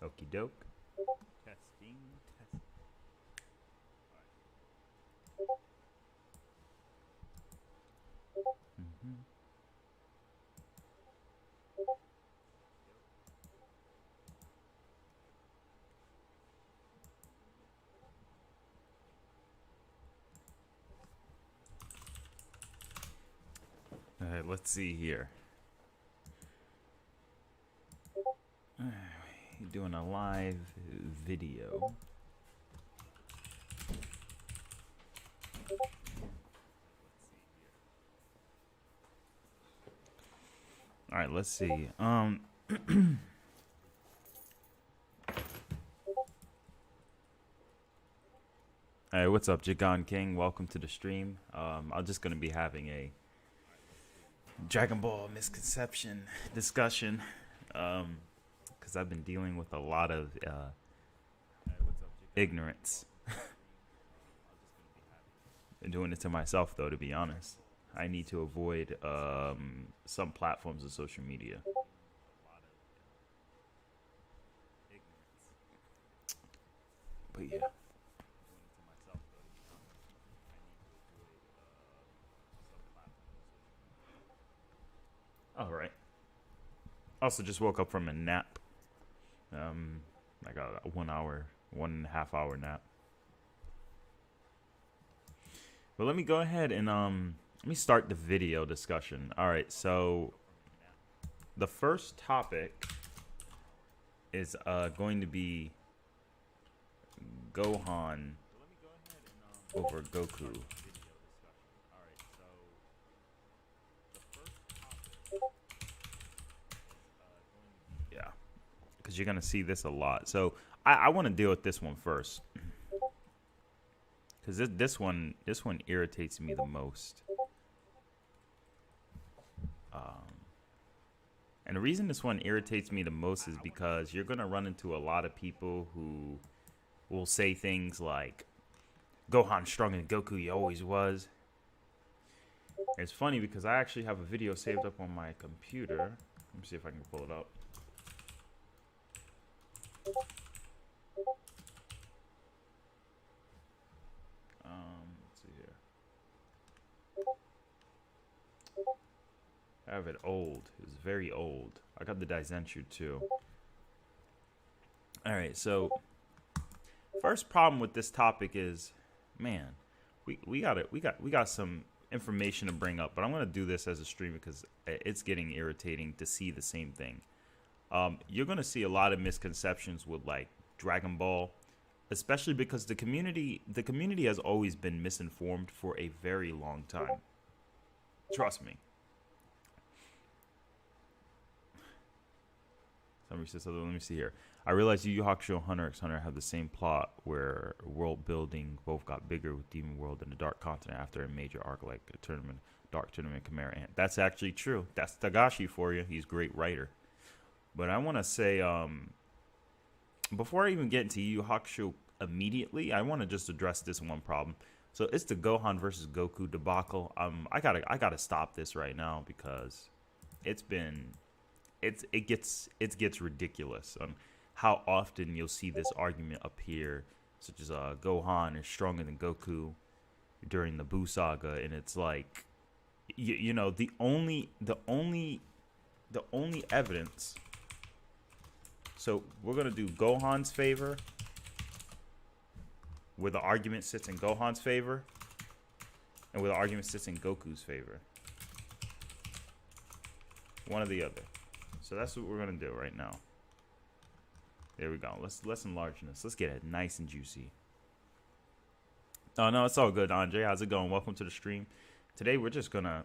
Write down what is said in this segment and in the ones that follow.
Okie doke. Testing. Test. Mm-hmm. All right, let's see here. Doing a live video. All right, let's see. All right, what's up, Jagon King? Welcome to the stream. I'm just gonna be having a Dragon Ball misconception discussion, because I've been dealing with a lot of ignorance. I'm doing it to myself, though, to be honest. I need to avoid some platforms of social media. But yeah. All right. Also, just woke up from a nap. Like a 1 hour, 1.5 hour nap. But let me go ahead and let me start the video discussion. All right, so the first topic is going to be Gohan over Goku. Yeah, because you're gonna see this a lot. So I want to deal with this one first, because this one irritates me the most. And the reason this one irritates me the most is because you're gonna run into a lot of people who will say things like, Gohan's stronger than Goku, he always was. It's funny because I actually have a video saved up on my computer. Let me see if I can pull it up. Let's see here. I have it old. It's very old. I got the Daizenshu too. All right, so first problem with this topic is, man, we got some information to bring up, but I'm gonna do this as a stream because it's getting irritating to see the same thing. You're gonna see a lot of misconceptions with like Dragon Ball, especially because the community has always been misinformed for a very long time. Trust me. Somebody says something. Let me see here. I realize Yu Yu Hakusho Hunter x Hunter have the same plot where world building both got bigger with Demon World and the Dark Continent after a major arc like a tournament, Dark Tournament, Chimera Ant. That's actually true. That's Tagashi for you. He's a great writer. But I want to say, before I even get into Yu Yu Hakusho immediately, I want to just address this one problem. So it's the Gohan versus Goku debacle. I gotta stop this right now because it gets ridiculous on how often you'll see this argument appear, such as Gohan is stronger than Goku during the Buu saga, and it's like, you know, the only evidence. So we're gonna do Gohan's favor, where the argument sits in Gohan's favor, and where the argument sits in Goku's favor. One or the other. So that's what we're gonna do right now. There we go. Let's enlarge this. Let's get it nice and juicy. Oh no, it's all good, Andre. How's it going? Welcome to the stream. Today we're just gonna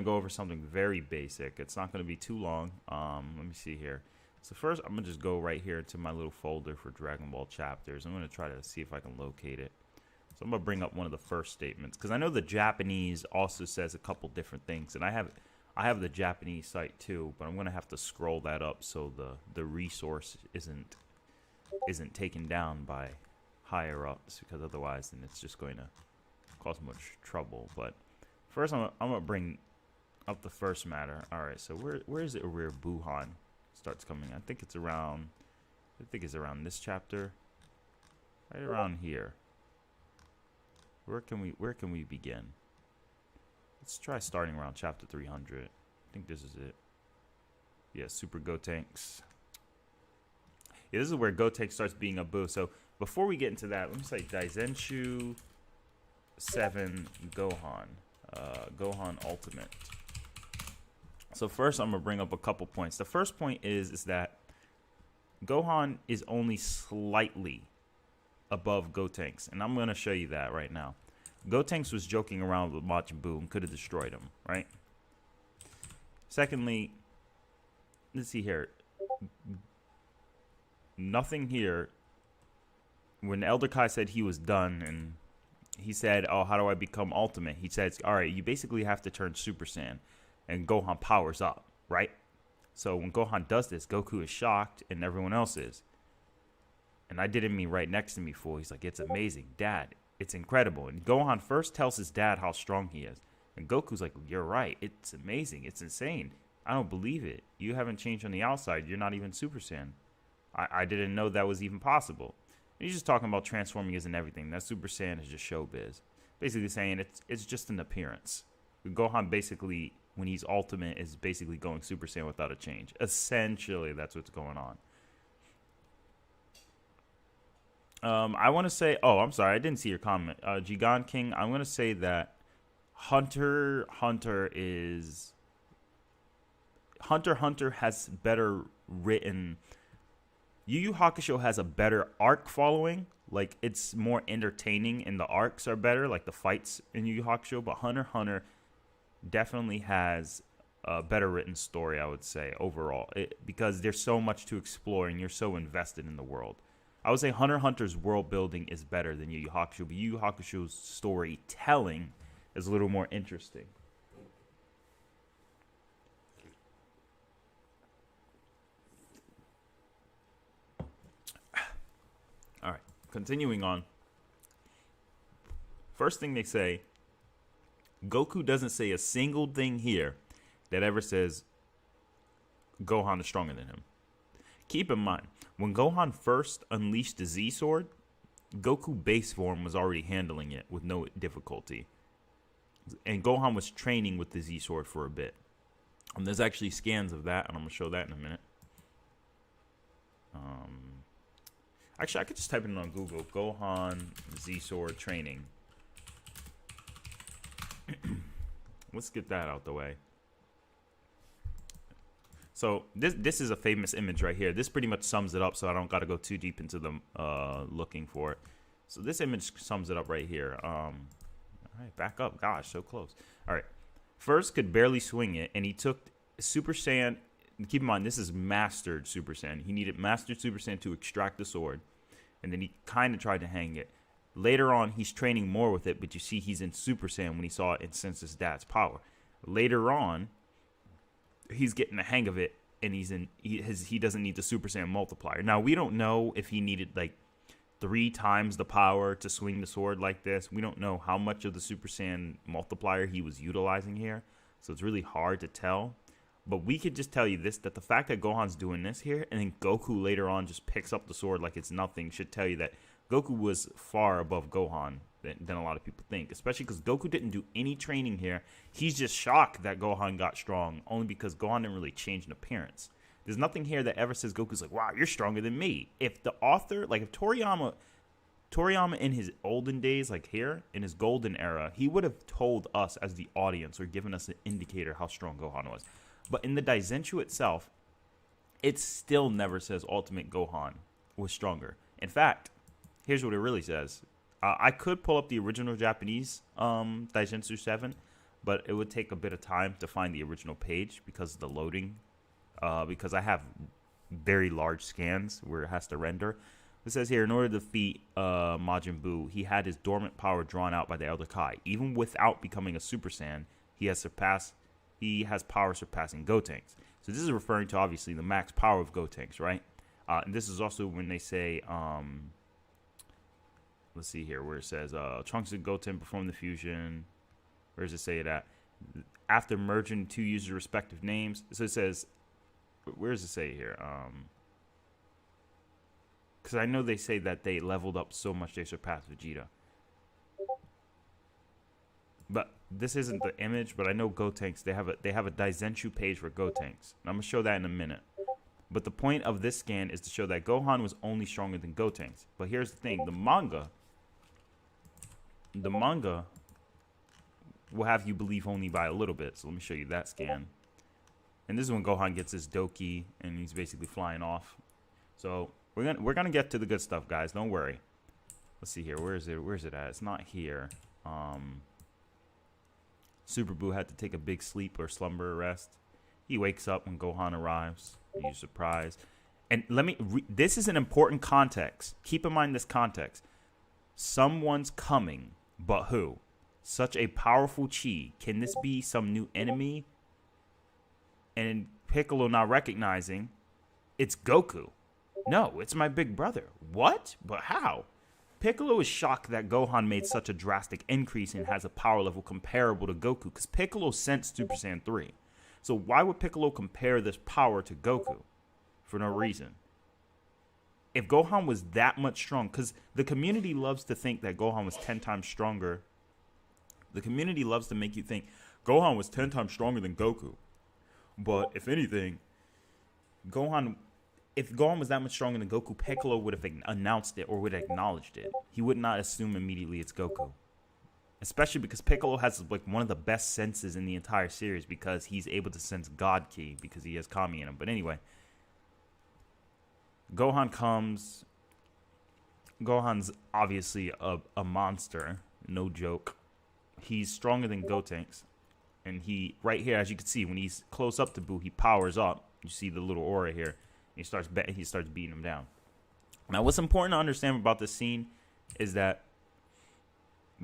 go over something very basic. It's not gonna be too long. Let me see here. So first, I'm gonna just go right here to my little folder for Dragon Ball chapters. I'm gonna try to see if I can locate it. So I'm gonna bring up one of the first statements because I know the Japanese also says a couple different things, and I have the Japanese site too, but I'm gonna have to scroll that up so the resource isn't taken down by higher ups, because otherwise then it's just going to cause much trouble. But first, I'm gonna bring up the first matter. All right, so where is it where Buhan starts coming? I think it's around I think it's around this chapter. Right around here. Where can we begin? Let's try starting around chapter 300. I think this is it. Yeah, Super Gotenks. Yeah, this is where Gotenks starts being a boo. So before we get into that, let me say Daizenshu 7 Gohan. Gohan Ultimate. So first I'm going to bring up a couple points. The first point is that Gohan is only slightly above Gotenks. And I'm going to show you that right now. Gotenks was joking around with Majin Buu and could have destroyed him, right? Secondly, let's see here. Nothing here. When Elder Kai said he was done and he said, oh, how do I become Ultimate? He says, all right, you basically have to turn Super Saiyan. And Gohan powers up, right? So when Gohan does this, Goku is shocked and everyone else is. And I didn't mean right next to me, fool. He's like, it's amazing. Dad, it's incredible. And Gohan first tells his dad how strong he is. And Goku's like, you're right. It's amazing. It's insane. I don't believe it. You haven't changed on the outside. You're not even Super Saiyan. I didn't know that was even possible. And he's just talking about transforming isn't everything. That Super Saiyan is just showbiz. Basically saying it's just an appearance. Gohan basically, when he's Ultimate, is basically going Super Saiyan without a change. Essentially, that's what's going on. I want to say, oh, I'm sorry, I didn't see your comment. Jigan King, I'm going to say that Hunter has better written. Yu Yu Hakusho has a better arc following. Like, it's more entertaining and the arcs are better, like the fights in Yu Yu Hakusho. But Hunter x Hunter definitely has a better written story, I would say, overall. Because there's so much to explore and you're so invested in the world. I would say Hunter x Hunter's world building is better than Yu Yu Hakusho. But Yu Yu Hakusho's storytelling is a little more interesting. All right, continuing on. First thing they say, Goku doesn't say a single thing here that ever says Gohan is stronger than him. Keep in mind, when Gohan first unleashed the Z Sword, Goku base form was already handling it with no difficulty. And Gohan was training with the Z Sword for a bit. And there's actually scans of that, and I'm going to show that in a minute. Actually, I could just type it in on Google. Gohan Z Sword training. Let's get that out the way. So this is a famous image right here. This pretty much sums it up, so I don't got to go too deep into them looking for it. So this image sums it up right here. All right, back up. Gosh, so close. All right. First could barely swing it, and he took Super Saiyan. Keep in mind, this is mastered Super Saiyan. He needed mastered Super Saiyan to extract the sword, and then he kind of tried to hang it. Later on, he's training more with it, but you see he's in Super Saiyan when he saw it and sensed his dad's power. Later on, he's getting the hang of it, and he doesn't need the Super Saiyan multiplier. Now, we don't know if he needed like 3 times the power to swing the sword like this. We don't know how much of the Super Saiyan multiplier he was utilizing here, so it's really hard to tell. But we could just tell you this, that the fact that Gohan's doing this here, and then Goku later on just picks up the sword like it's nothing, should tell you that Goku was far above Gohan than a lot of people think, especially because Goku didn't do any training here. He's just shocked that Gohan got strong, only because Gohan didn't really change in appearance. There's nothing here that ever says Goku's like, wow, you're stronger than me. If the author, like if Toriyama in his olden days, like here, in his golden era, he would have told us as the audience or given us an indicator how strong Gohan was. But in the Daizenshu itself, it still never says Ultimate Gohan was stronger. In fact, here's what it really says. I could pull up the original Japanese Daijinsu 7, but it would take a bit of time to find the original page because of the loading. Because I have very large scans where it has to render. It says here, in order to defeat Majin Buu, he had his dormant power drawn out by the Elder Kai. Even without becoming a Super Saiyan, he has power surpassing Gotenks. So this is referring to, obviously, the max power of Gotenks, right? And this is also when they say, let's see here, where it says, Trunks and Goten perform the fusion. Where does it say it at? After merging 2 users' respective names. So it says, where does it say here? Because I know they say that they leveled up so much they surpassed Vegeta. But this isn't the image, but I know Gotenks, they have a Daizenshuu page for Gotenks. And I'm going to show that in a minute. But the point of this scan is to show that Gohan was only stronger than Gotenks. But here's the thing, the manga will have you believe only by a little bit. So let me show you that scan. And this is when Gohan gets his Doki and he's basically flying off. So we're gonna get to the good stuff, guys. Don't worry. Let's see here. Where is it at? It's not here. Super Buu had to take a big sleep or slumber rest. He wakes up when Gohan arrives. He's surprised. And this is an important context. Keep in mind this context. Someone's coming, but who? Such a powerful chi. Can this be some new enemy? And Piccolo not recognizing, it's Goku. No, it's my big brother. What? But how? Piccolo is shocked that Gohan made such a drastic increase and has a power level comparable to Goku, because Piccolo sensed Super Saiyan 3. So why would Piccolo compare this power to Goku? For no reason. If Gohan was that much strong, because the community loves to think that Gohan was 10 times stronger. The community loves to make you think Gohan was 10 times stronger than Goku. But if anything, if Gohan was that much stronger than Goku, Piccolo would have announced it or would have acknowledged it. He would not assume immediately it's Goku. Especially because Piccolo has like one of the best senses in the entire series, because he's able to sense God Ki because he has Kami in him. But anyway, Gohan comes. Gohan's obviously a monster, no joke. He's stronger than Gotenks. And he, right here, as you can see, when he's close up to Buu, he powers up. You see the little aura here. He starts beating him down. Now, what's important to understand about this scene is that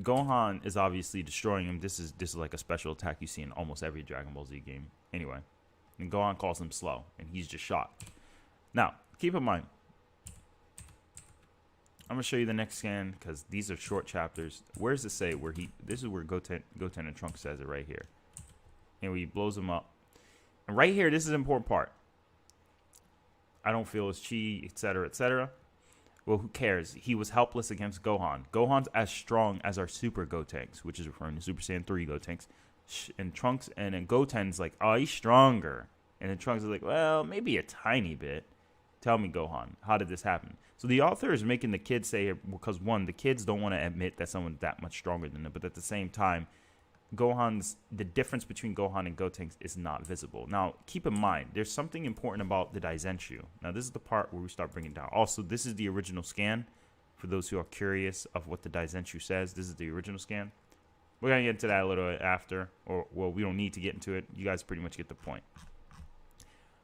Gohan is obviously destroying him. This is like a special attack you see in almost every Dragon Ball Z game. Anyway, and Gohan calls him slow, and he's just shocked. Now, keep in mind, I'm gonna show you the next scan because these are short chapters. Where does it say where he? This is where Goten and Trunks says it right here. And he blows him up. And right here, this is an important part. I don't feel his chi, etc., etc. Well, who cares? He was helpless against Gohan. Gohan's as strong as our Super Gotenks, which is referring to Super Saiyan 3 Gotenks. And Trunks and then Goten's like, oh, he's stronger. And then Trunks is like, well, maybe a tiny bit. Tell me, Gohan, how did this happen? So the author is making the kids say, because one, the kids don't want to admit that someone's that much stronger than them, but at the same time, the difference between Gohan and Gotenks is not visible. Now, keep in mind, there's something important about the Daizenshuu. Now, this is the part where we start bringing down. Also, this is the original scan. For those who are curious of what the Daizenshuu says, this is the original scan. We're going to get into that a little bit after. Well, we don't need to get into it. You guys pretty much get the point.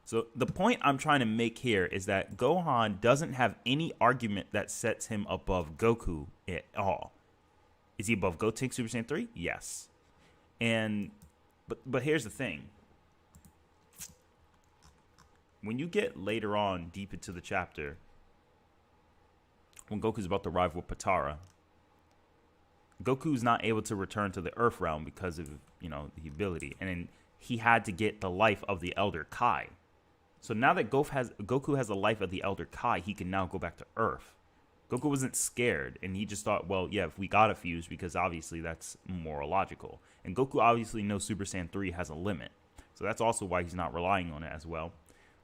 So, the point I'm trying to make here is that Gohan doesn't have any argument that sets him above Goku at all. Is he above Gotenks Super Saiyan 3? Yes. But here's the thing. When you get later on deep into the chapter, when Goku's about to arrive with Patara, Goku's not able to return to the Earth realm because of, the ability. And then he had to get the life of the Elder Kai. So now that Goku has the life of the Elder Kai, he can now go back to Earth. Goku wasn't scared, and he just thought, well, yeah, if we gotta fuse, because obviously that's more logical. And Goku obviously knows Super Saiyan 3 has a limit. So that's also why he's not relying on it as well.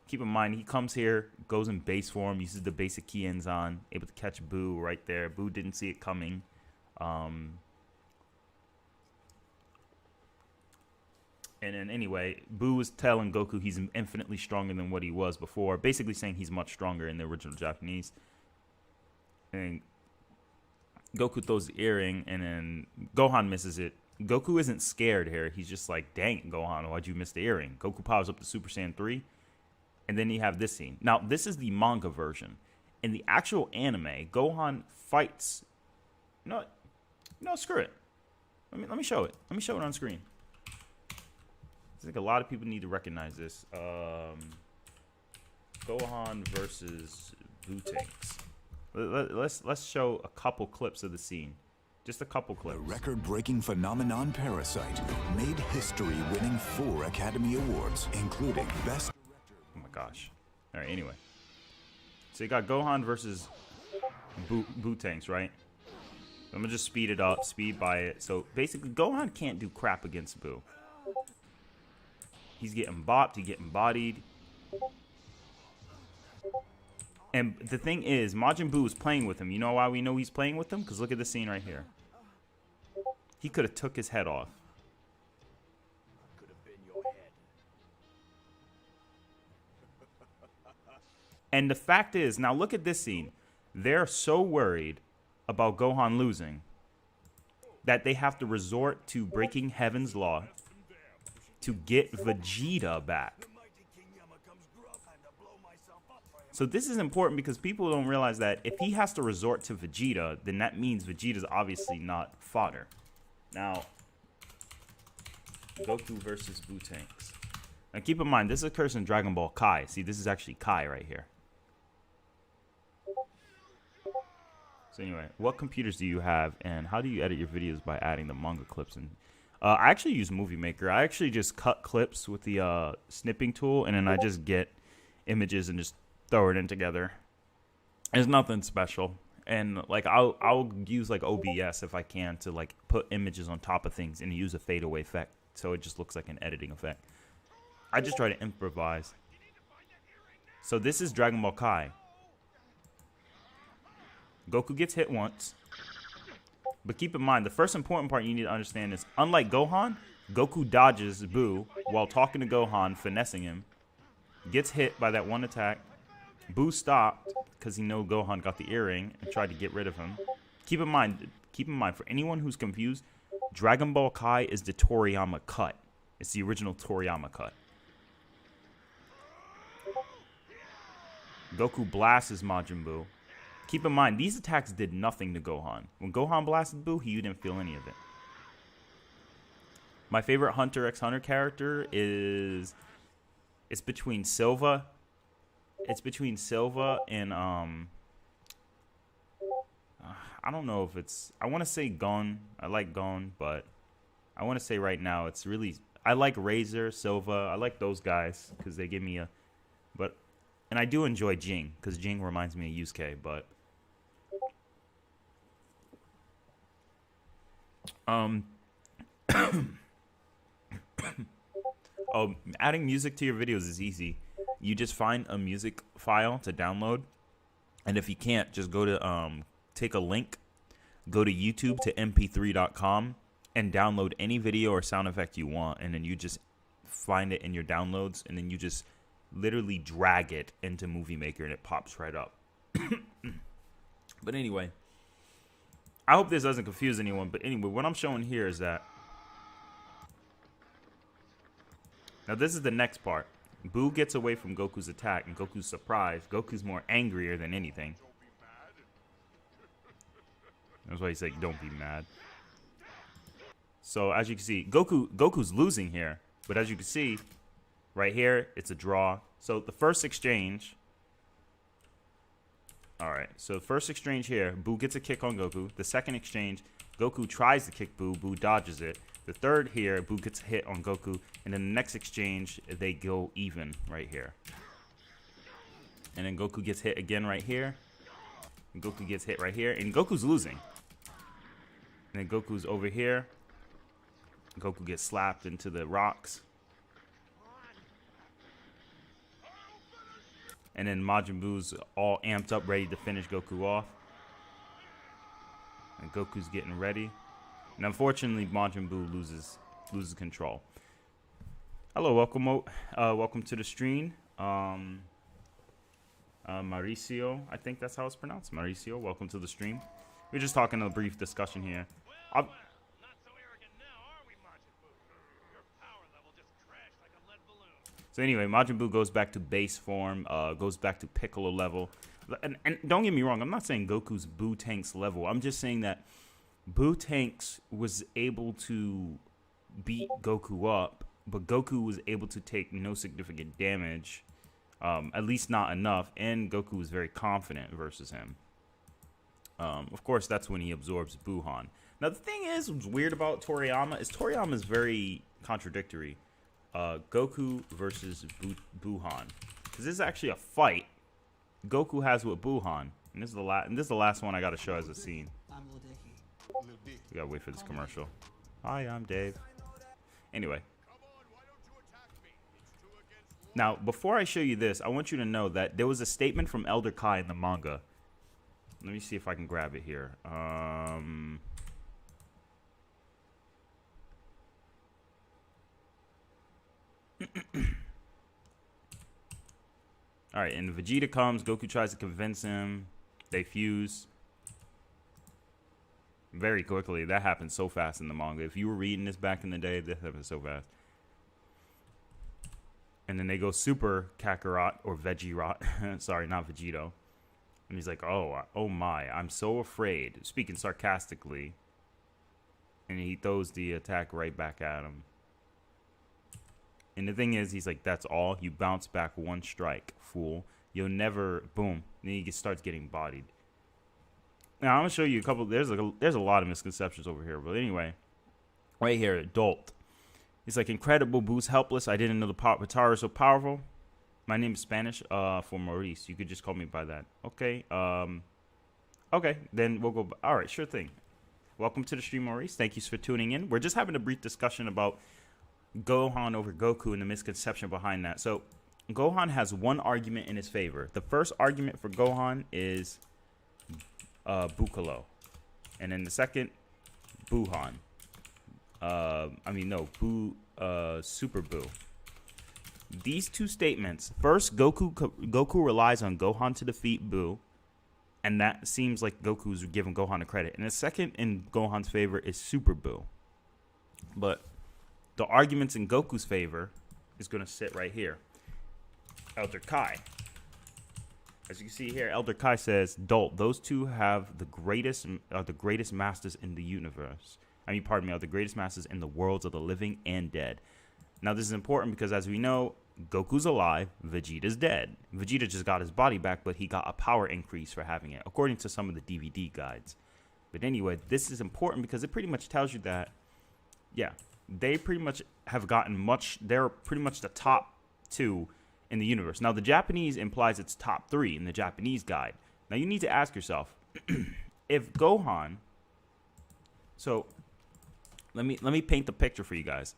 Keep in mind, he comes here, goes in base form, uses the basic Ki Enzan, able to catch Buu right there. Buu didn't see it coming. And then anyway, Buu was telling Goku he's infinitely stronger than what he was before, basically saying he's much stronger in the original Japanese. And Goku throws the earring, and then Gohan misses it. Goku isn't scared here. He's just like, dang it, Gohan, why'd you miss the earring? Goku powers up to Super Saiyan 3, and then you have this scene. Now, this is the manga version. In the actual anime, Gohan fights... No, screw it. Let me show it. Let me show it on screen. I think a lot of people need to recognize this. Gohan versus Butenks. Let's show a couple clips of the scene. Just a couple clips. The record-breaking phenomenon Parasite made history, winning 4 Academy Awards, including Best Director. Oh my gosh. All right, anyway. So you got Gohan versus Boo Tanks, right? I'm gonna just speed it up, speed by it. So basically, Gohan can't do crap against Boo. He's getting bopped, he's getting bodied. And the thing is, Majin Buu is playing with him. You know why we know he's playing with him? Because look at the scene right here. He could have took his head off. And the fact is, now look at this scene. They're so worried about Gohan losing that they have to resort to breaking Heaven's Law to get Vegeta back. So this is important because people don't realize that if he has to resort to Vegeta, then that means Vegeta's obviously not fodder. Now, Goku versus Boo Tanks. Now keep in mind, this occurs in Dragon Ball Kai. See, this is actually Kai right here. So anyway, what computers do you have, and how do you edit your videos by adding the manga clips? And I actually use Movie Maker. I actually just cut clips with the snipping tool, and then I just get images and just throw it in together. There's nothing special, and like I'll use like OBS if I can to like put images on top of things and use a fadeaway effect, so it just looks like an editing effect. I just try to improvise. So this is Dragon Ball Kai. Goku gets hit once. But keep in mind, the first important part you need to understand is, unlike Gohan, Goku dodges Boo while talking to Gohan, finessing him. Gets hit by that one attack. Boo stopped because he knew Gohan got the earring and tried to get rid of him. Keep in mind, for anyone who's confused, Dragon Ball Kai is the Toriyama cut. It's the original Toriyama cut. Goku blasts Majin Buu. Keep in mind, these attacks did nothing to Gohan. When Gohan blasted Buu, he didn't feel any of it. My favorite Hunter x Hunter character is... It's between Silva. It's between Silva and... I don't know if it's... I want to say Gon. I like Gon, but... I want to say right now, it's really... I like Razor, Silva. I like those guys, because they give me a... But... And I do enjoy Jing, because Jing reminds me of Yusuke, but... Adding music to your videos is easy. You just find a music file to download, and if you can't, just go to take a link, go to YouTube to mp3.com, and download any video or sound effect you want, and then you just find it in your downloads, and then you just literally drag it into Movie Maker, and it pops right up. But anyway, I hope this doesn't confuse anyone, but anyway, what I'm showing here is that... Now, this is the next part. Boo gets away from Goku's attack, and Goku's surprised. Goku's more angrier than anything. That's why he said, don't be mad. So, as you can see, Goku's losing here. But as you can see, right here, it's a draw. So, the first exchange... Alright, so the first exchange here, Boo gets a kick on Goku. The second exchange, Goku tries to kick Boo. Boo dodges it. The third here, Boo gets hit on Goku. And then the next exchange, they go even right here. And then Goku gets hit again right here. And Goku gets hit right here. And Goku's losing. And then Goku's over here. Goku gets slapped into the rocks. And then Majin Buu's all amped up, ready to finish Goku off. And Goku's getting ready. And unfortunately, Majin Buu loses control. Hello, welcome to the stream. Mauricio, I think that's how it's pronounced. Mauricio, welcome to the stream. We're just talking a brief discussion here. So anyway, Majin Buu goes back to base form, goes back to Piccolo level. And don't get me wrong, I'm not saying Goku's Buu Tank's level. I'm just saying that Buu Tanks was able to beat Goku up, but Goku was able to take no significant damage, at least not enough, and Goku was very confident versus him. Of course, that's when he absorbs Buuhan. Now, the thing is, what's weird about Toriyama is Toriyama is very contradictory. Goku versus Buuhan. Because this is actually a fight. Goku has with Buhan. And this is the last one I gotta show as a scene. We gotta wait for this commercial. Hi, I'm Dave. Anyway. Now, before I show you this, I want you to know that there was a statement from Elder Kai in the manga. Let me see if I can grab it here. All right, and Vegeta comes. Goku tries to convince him. They fuse. Very quickly. That happened so fast in the manga. If you were reading this back in the day, this happened so fast. And then they go Super Kakarot or Veggie-Rot. Sorry, not Vegito. And he's like, oh my, I'm so afraid. Speaking sarcastically. And he throws the attack right back at him. And the thing is, he's like, that's all? You bounce back one strike, fool. You'll never, boom. And then he starts getting bodied. Now, I'm going to show you a couple. There's a lot of misconceptions over here. But anyway, right here, adult. He's like, incredible boost, helpless. I didn't know the Potara is so powerful. My name is Spanish for Maurice. You could just call me by that. Okay. Okay, then we'll go. All right, sure thing. Welcome to the stream, Maurice. Thank you for tuning in. We're just having a brief discussion about Gohan over Goku and the misconception behind that. So Gohan has one argument in his favor. The first argument for Gohan is Bukalo. And then the second, Buhan. Super Buu. These two statements. First, Goku relies on Gohan to defeat Buu, and that seems like Goku's giving Gohan the credit. And the second in Gohan's favor is Super Buu. But the arguments in Goku's favor is going to sit right here. Elder Kai. As you can see here, Elder Kai says, Dolt, those two have the greatest masters in the universe. Are the greatest masters in the worlds of the living and dead. Now, this is important because, as we know, Goku's alive, Vegeta's dead. Vegeta just got his body back, but he got a power increase for having it, according to some of the DVD guides. But anyway, this is important because it pretty much tells you that, yeah, they pretty much have gotten they're pretty much the top two in the universe. Now, the Japanese implies it's top three in the Japanese guide. Now, you need to ask yourself, if Gohan... So... Let me paint the picture for you guys.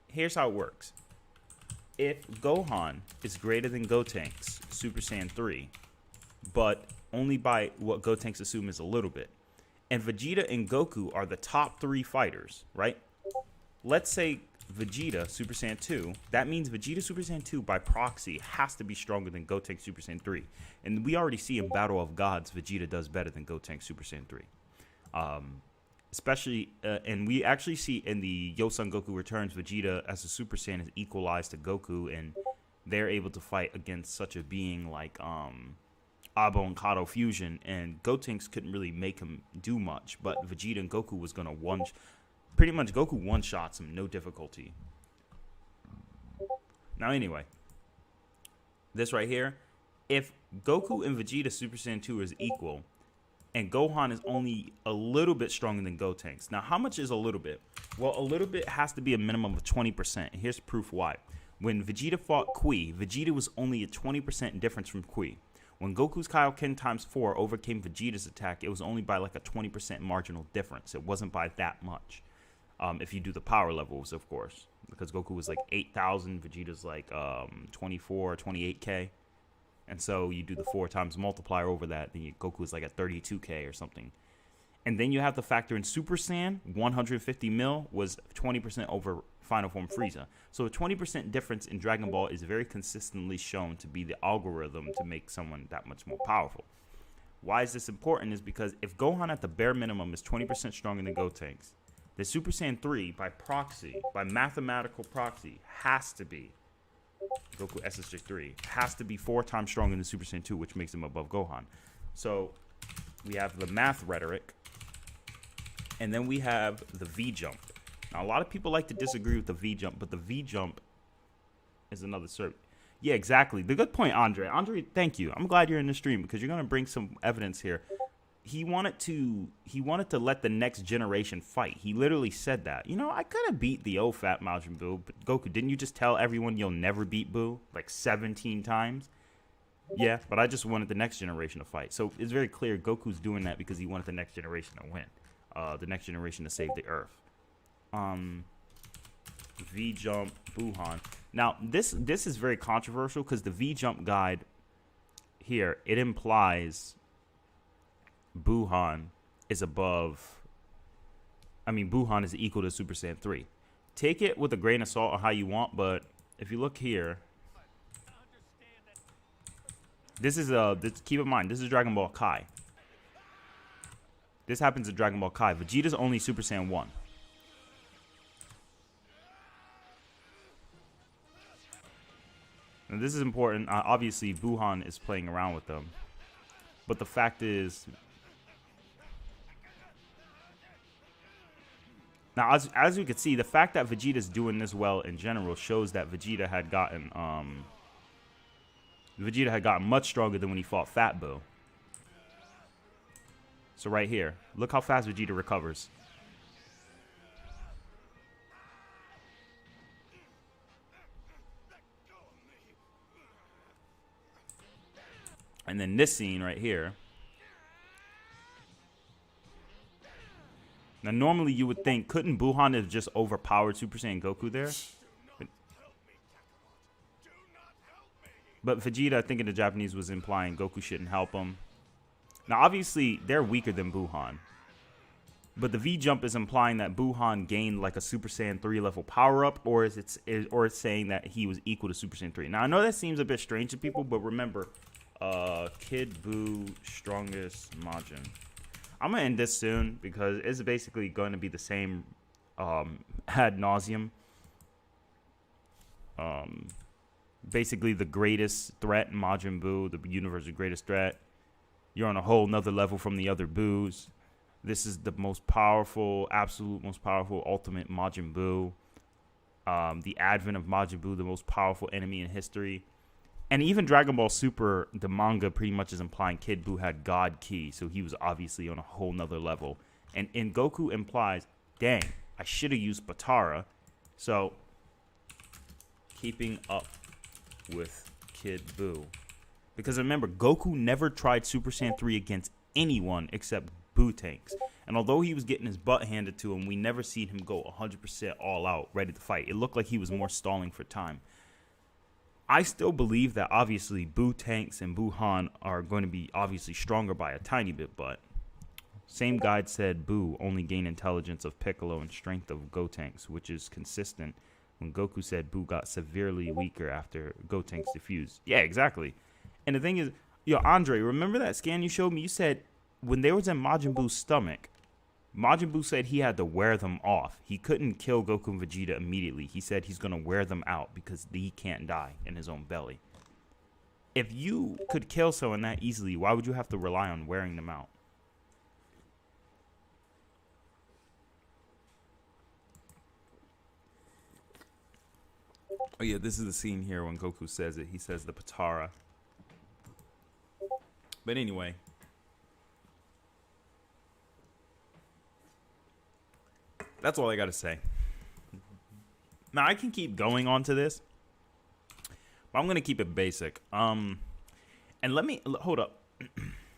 Here's how it works. If Gohan is greater than Gotenks Super Saiyan 3, but only by what Gotenks assume is a little bit, and Vegeta and Goku are the top three fighters, right? Let's say Vegeta Super Saiyan 2. That means Vegeta Super Saiyan 2 by proxy has to be stronger than Gotenks Super Saiyan 3. And we already see in Battle of Gods, Vegeta does better than Gotenks Super Saiyan 3. Especially, and we actually see in the Yosun Goku Returns, Vegeta as a Super Saiyan is equalized to Goku, and they're able to fight against such a being like Abo and Kato Fusion, and Gotenks couldn't really make him do much, but Vegeta and Goku was going to pretty much Goku one-shots him, no difficulty. Now anyway, this right here, if Goku and Vegeta Super Saiyan 2 is equal, and Gohan is only a little bit stronger than Gotenks. Now, how much is a little bit? Well, a little bit has to be a minimum of 20%. And here's proof why. When Vegeta fought Kui, Vegeta was only a 20% difference from Kui. When Goku's Kaioken times 4 overcame Vegeta's attack, it was only by like a 20% marginal difference. It wasn't by that much. If you do the power levels, of course. Because Goku was like 8,000, Vegeta's like 24, 28K. And so you do the 4 times multiplier over that, then Goku is like at 32K or something. And then you have to factor in Super Saiyan, 150 mil was 20% over Final Form Frieza. So a 20% difference in Dragon Ball is very consistently shown to be the algorithm to make someone that much more powerful. Why is this important is because if Gohan at the bare minimum is 20% stronger than Gotenks, the Super Saiyan 3 by proxy, by mathematical proxy, has to be Goku SSJ3 has to be 4 times stronger than Super Saiyan 2, which makes him above Gohan. So we have the math rhetoric, and then we have the V jump. Now a lot of people like to disagree with the V jump, but the V jump is another cert. Yeah, exactly. The good point, Andre. Andre, thank you. I'm glad you're in the stream because you're gonna bring some evidence here. He wanted to let the next generation fight. He literally said that. You know, I could have beat the old fat Majin Buu, but Goku, didn't you just tell everyone you'll never beat Buu like 17 times? Yeah, but I just wanted the next generation to fight. So it's very clear Goku's doing that because he wanted the next generation to win. The next generation to save the Earth. V-Jump, Buhan. Now, this is very controversial because the V-Jump guide here, it implies Buhan is above... I mean, Buhan is equal to Super Saiyan 3. Take it with a grain of salt or how you want, but if you look here... This is keep in mind, this is Dragon Ball Kai. This happens in Dragon Ball Kai. Vegeta's only Super Saiyan 1. And this is important. Obviously, Buhan is playing around with them. But the fact is... Now, as you can see, the fact that Vegeta's doing this well in general shows that Vegeta had gotten much stronger than when he fought Fat Boo. So right here, look how fast Vegeta recovers. And then this scene right here. Now, normally you would think, couldn't Buhan have just overpowered Super Saiyan Goku there? But Vegeta, I think in the Japanese, was implying Goku shouldn't help him. Now, obviously, they're weaker than Buhan. But the V-Jump is implying that Buhan gained like a Super Saiyan 3 level power-up, or it's saying that he was equal to Super Saiyan 3. Now, I know that seems a bit strange to people, but remember, Kid Buu, strongest Majin. I'm going to end this soon because it's basically going to be the same ad nauseum. Basically, the greatest threat, Majin Buu, the universe's greatest threat. You're on a whole nother level from the other Boos. This is the most powerful, absolute most powerful, ultimate Majin Buu. The advent of Majin Buu, the most powerful enemy in history. And even Dragon Ball Super, the manga pretty much is implying Kid Buu had God Ki, so he was obviously on a whole nother level. And Goku implies, dang, I should have used Patara. So, keeping up with Kid Buu. Because remember, Goku never tried Super Saiyan 3 against anyone except Buu tanks. And although he was getting his butt handed to him, we never seen him go 100% all out, ready to fight. It looked like he was more stalling for time. I still believe that obviously Buu tanks and Buhan are going to be obviously stronger by a tiny bit, but same guide said Buu only gained intelligence of Piccolo and strength of Gotenks, which is consistent when Goku said Buu got severely weaker after Gotenks defused. Yeah, exactly. And the thing is, yo, Andre, remember that scan you showed me? You said when they was in Majin Buu's stomach, Majin Buu said he had to wear them off. He couldn't kill Goku and Vegeta immediately. He said he's going to wear them out because he can't die in his own belly. If you could kill someone that easily, why would you have to rely on wearing them out? Oh yeah, this is the scene here when Goku says it. He says the Patara. But anyway. That's all I got to say. Now, I can keep going on to this, but I'm going to keep it basic. And let me, hold up.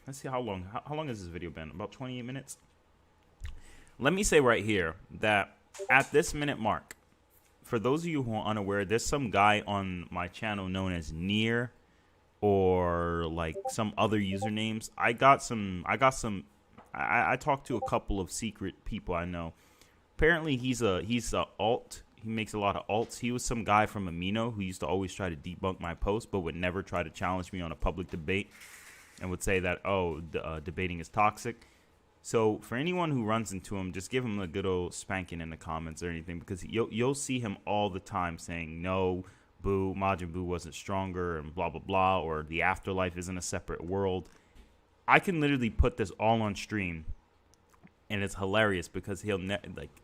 Let's see how long has this video been? About 28 minutes? Let me say right here that at this minute mark, for those of you who are unaware, there's some guy on my channel known as Near or like some other usernames. I talked to a couple of secret people I know. Apparently, he's a alt. He makes a lot of alts. He was some guy from Amino who used to always try to debunk my posts, but would never try to challenge me on a public debate and would say that, debating is toxic. So for anyone who runs into him, just give him a good old spanking in the comments or anything, because you'll see him all the time saying, no, Majin Buu wasn't stronger and blah, blah, blah, or the afterlife isn't a separate world. I can literally put this all on stream. And it's hilarious because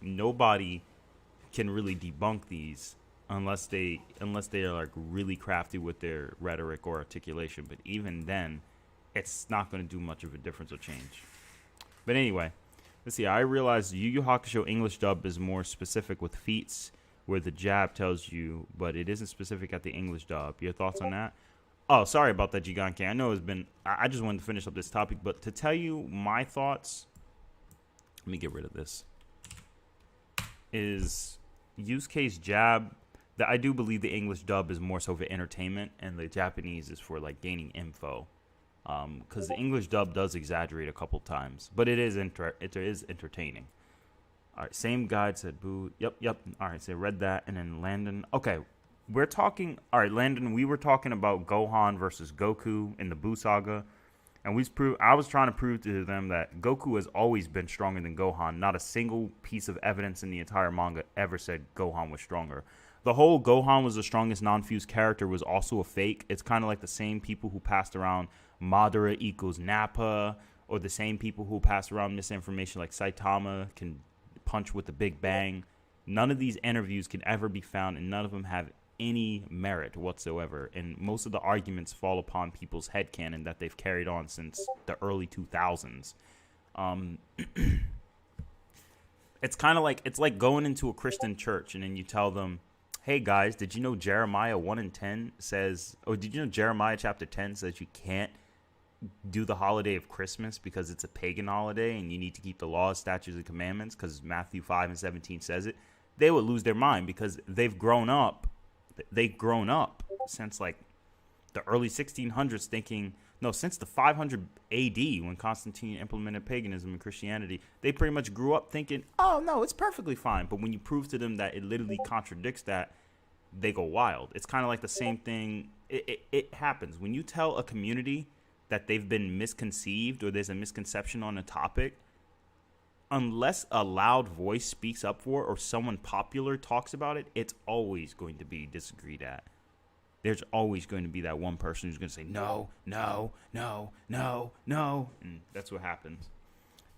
nobody can really debunk these unless they are like really crafty with their rhetoric or articulation. But even then, it's not going to do much of a difference or change. But anyway, let's see. I realized Yu Yu Hakusho English dub is more specific with feats, where the jab tells you, but it isn't specific at the English dub. Your thoughts on that? Oh, sorry about that, Giganke. I know it's been. I just wanted to finish up this topic, but to tell you my thoughts, let me get rid of this. Is use case jab that I do believe the English dub is more so for entertainment, and the Japanese is for like gaining info. Because the English dub does exaggerate a couple times, but it is entertaining. All right, same guide said boo. Yep. All right, so read that, and then Landon. Okay. We're talking, all right, Landon, we were talking about Gohan versus Goku in the Buu saga, and I was trying to prove to them that Goku has always been stronger than Gohan. Not a single piece of evidence in the entire manga ever said Gohan was stronger. The whole Gohan was the strongest non-fused character was also a fake. It's kind of like the same people who passed around Madara equals Nappa, or the same people who passed around misinformation like Saitama can punch with the Big Bang. None of these interviews can ever be found, and none of them have any merit whatsoever, and most of the arguments fall upon people's headcanon that they've carried on since the early 2000s. It's kind of like, it's like going into a Christian church and then you tell them, hey guys, did you know Jeremiah 1:10 says, or did you know Jeremiah chapter 10 says you can't do the holiday of Christmas because it's a pagan holiday and you need to keep the laws, statutes, and commandments because Matthew 5:17 says it? They would lose their mind because they've grown up since like the early 1600s thinking, no, since the 500 AD when Constantine implemented paganism and Christianity, they pretty much grew up thinking, oh no, it's perfectly fine. But when you prove to them that it literally contradicts that, they go wild. It's kind of like the same thing. It happens when you tell a community that they've been misconceived or there's a misconception on a topic. Unless a loud voice speaks up for it or someone popular talks about it, it's always going to be disagreed at. There's always going to be that one person who's going to say, no. And that's what happens.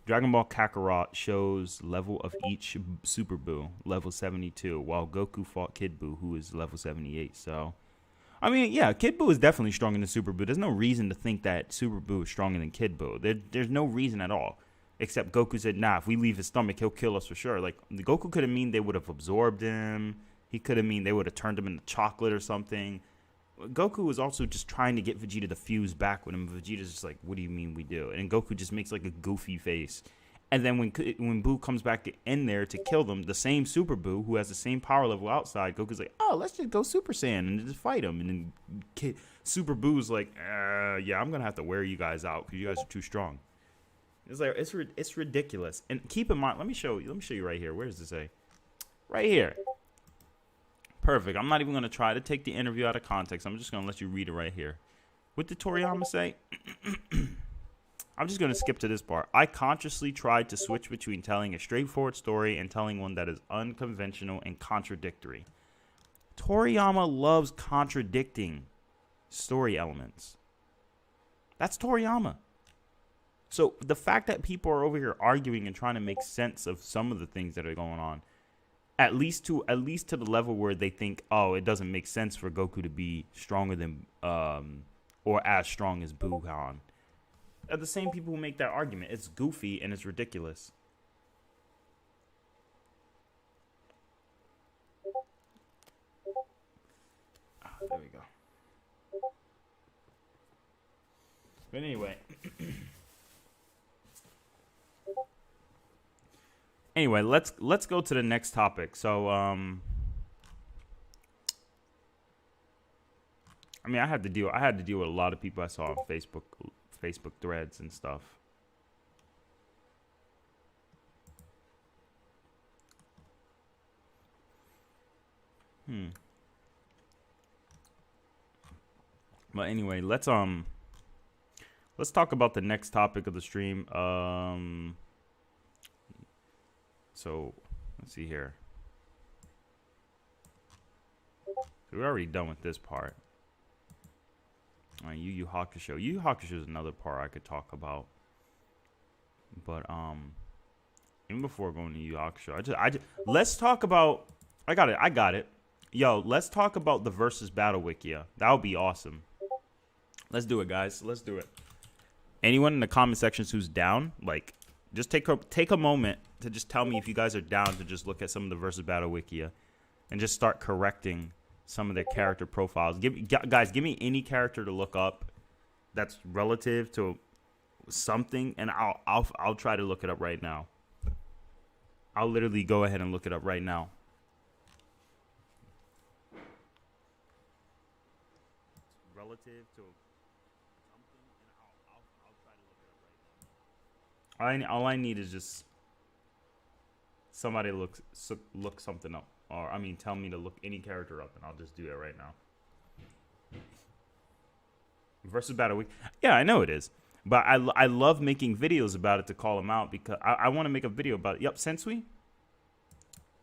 Dragon Ball Kakarot shows level of each Super Buu, level 72, while Goku fought Kid Buu, who is level 78. So, I mean, yeah, Kid Buu is definitely stronger than Super Buu. There's no reason to think that Super Buu is stronger than Kid Buu. There's no reason at all. Except Goku said, nah, if we leave his stomach, he'll kill us for sure. Like, Goku could have mean they would have absorbed him. He could have mean they would have turned him into chocolate or something. Goku was also just trying to get Vegeta to fuse back with him. Vegeta's just like, what do you mean we do? And Goku just makes like a goofy face. And then when Buu comes back in there to kill them, the same Super Buu, who has the same power level outside, Goku's like, oh, let's just go Super Saiyan and just fight him. And then Super Buu's like, yeah, I'm going to have to wear you guys out because you guys are too strong. It's like it's ridiculous. And keep in mind, let me show you right here. Where does it say? Right here. Perfect. I'm not even going to try to take the interview out of context. I'm just going to let you read it right here. What did Toriyama say? I'm just going to skip to this part. I consciously tried to switch between telling a straightforward story and telling one that is unconventional and contradictory. Toriyama loves contradicting story elements. That's Toriyama. So the fact that people are over here arguing and trying to make sense of some of the things that are going on, at least to the level where they think, oh, it doesn't make sense for Goku to be stronger than or as strong as Gohan. Are the same people who make that argument. It's goofy and it's ridiculous. There we go. But anyway. Anyway, let's go to the next topic. So, I mean, I had to deal with a lot of people I saw on Facebook threads and stuff. But anyway, let's talk about the next topic of the stream. So, let's see here. So we're already done with this part. All right, Yu Yu Hakusho. Yu Yu Hakusho is another part I could talk about. But even before going to Yu Yu Hakusho, I just let's talk about. I got it. Yo, let's talk about the versus battle wikia. That would be awesome. Let's do it, guys. Let's do it. Anyone in the comment sections who's down, like, just take a moment to just tell me if you guys are down to just look at some of the versus battle wikia and just start correcting some of their character profiles. Guys, give me any character to look up that's relative to something, and I'll try to look it up right now. I'll literally go ahead and look it up right now. Relative to something, and I'll try to look it up right now. All I need is just somebody look something up, or I mean, tell me to look any character up, and I'll just do it right now. Versus Battle Week, yeah, I know it is, but I love making videos about it to call them out because I want to make a video about it. Yep, Sensui.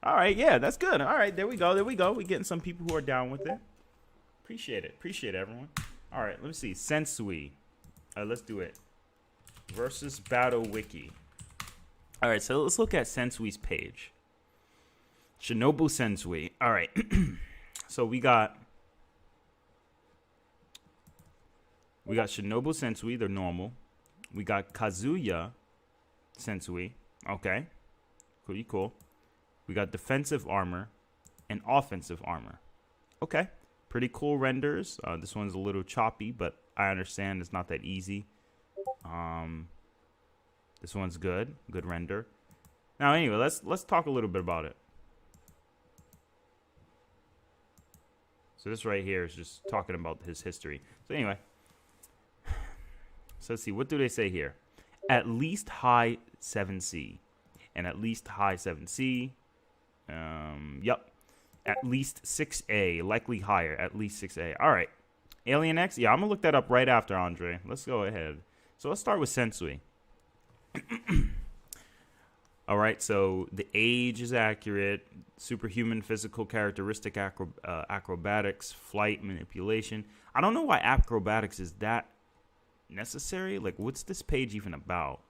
All right, yeah, that's good. All right, there we go. We're getting some people who are down with it. Appreciate it, everyone. All right, let me see. Sensui. Let's do it. Versus Battle Wiki. All right, so let's look at Sensui's page. Shinobu Sensui. All right. So we got Shinobu Sensui, they're normal. We got Kazuya Sensui. Okay. Pretty cool. We got defensive armor and offensive armor. Okay. Pretty cool renders. This one's a little choppy, but I understand it's not that easy. This one's good. Good render. Now, anyway, let's talk a little bit about it. So this right here is just talking about his history. So anyway, so let's see. What do they say here? At least high 7C. And at least high 7C. Yep. At least 6A. Likely higher. At least 6A. All right. Alien X? Yeah, I'm going to look that up right after, Andre. Let's go ahead. So let's start with Sensui. All right, so the age is accurate. Superhuman physical characteristic, acrobatics, flight, manipulation. I don't know why acrobatics is that necessary. Like, what's this page even about?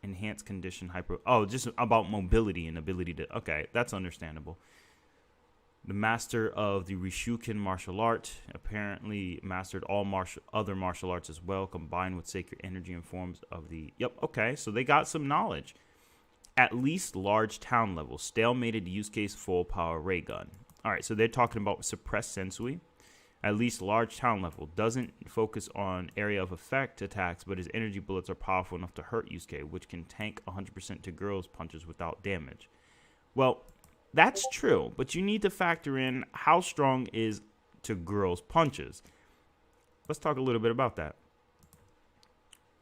Enhanced condition, Oh, just about mobility and ability to... Okay, that's understandable. The master of the Rishuken martial art, apparently mastered all other martial arts as well, combined with sacred energy and forms of the... Yep, okay, so they got some knowledge. At least large town level, stalemated use case full power ray gun. All right, so they're talking about suppressed Sensui. At least large town level, doesn't focus on area of effect attacks, but his energy bullets are powerful enough to hurt Yusuke, which can tank 100% to girls' punches without damage. Well... That's true, but you need to factor in how strong is to girls' punches. Let's talk a little bit about that.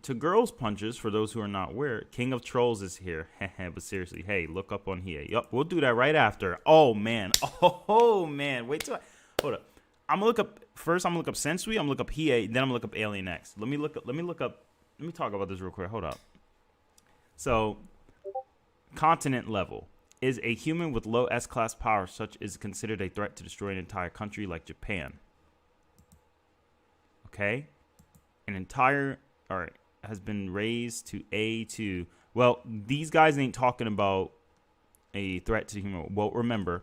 To girls' punches, for those who are not aware, King of Trolls is here. But seriously, hey, look up on here. Yup, we'll do that right after. Oh, man. Oh, man. Wait till hold up. I'm going to look up, first I'm going to look up Sensui, I'm going to look up Hiei, then I'm going to look up Alien X. Let me talk about this real quick. Hold up. So, continent level. Is a human with low S-class power such is considered a threat to destroy an entire country like Japan. Okay? Has been raised to A2. Well, these guys ain't talking about a threat to human. Well, remember,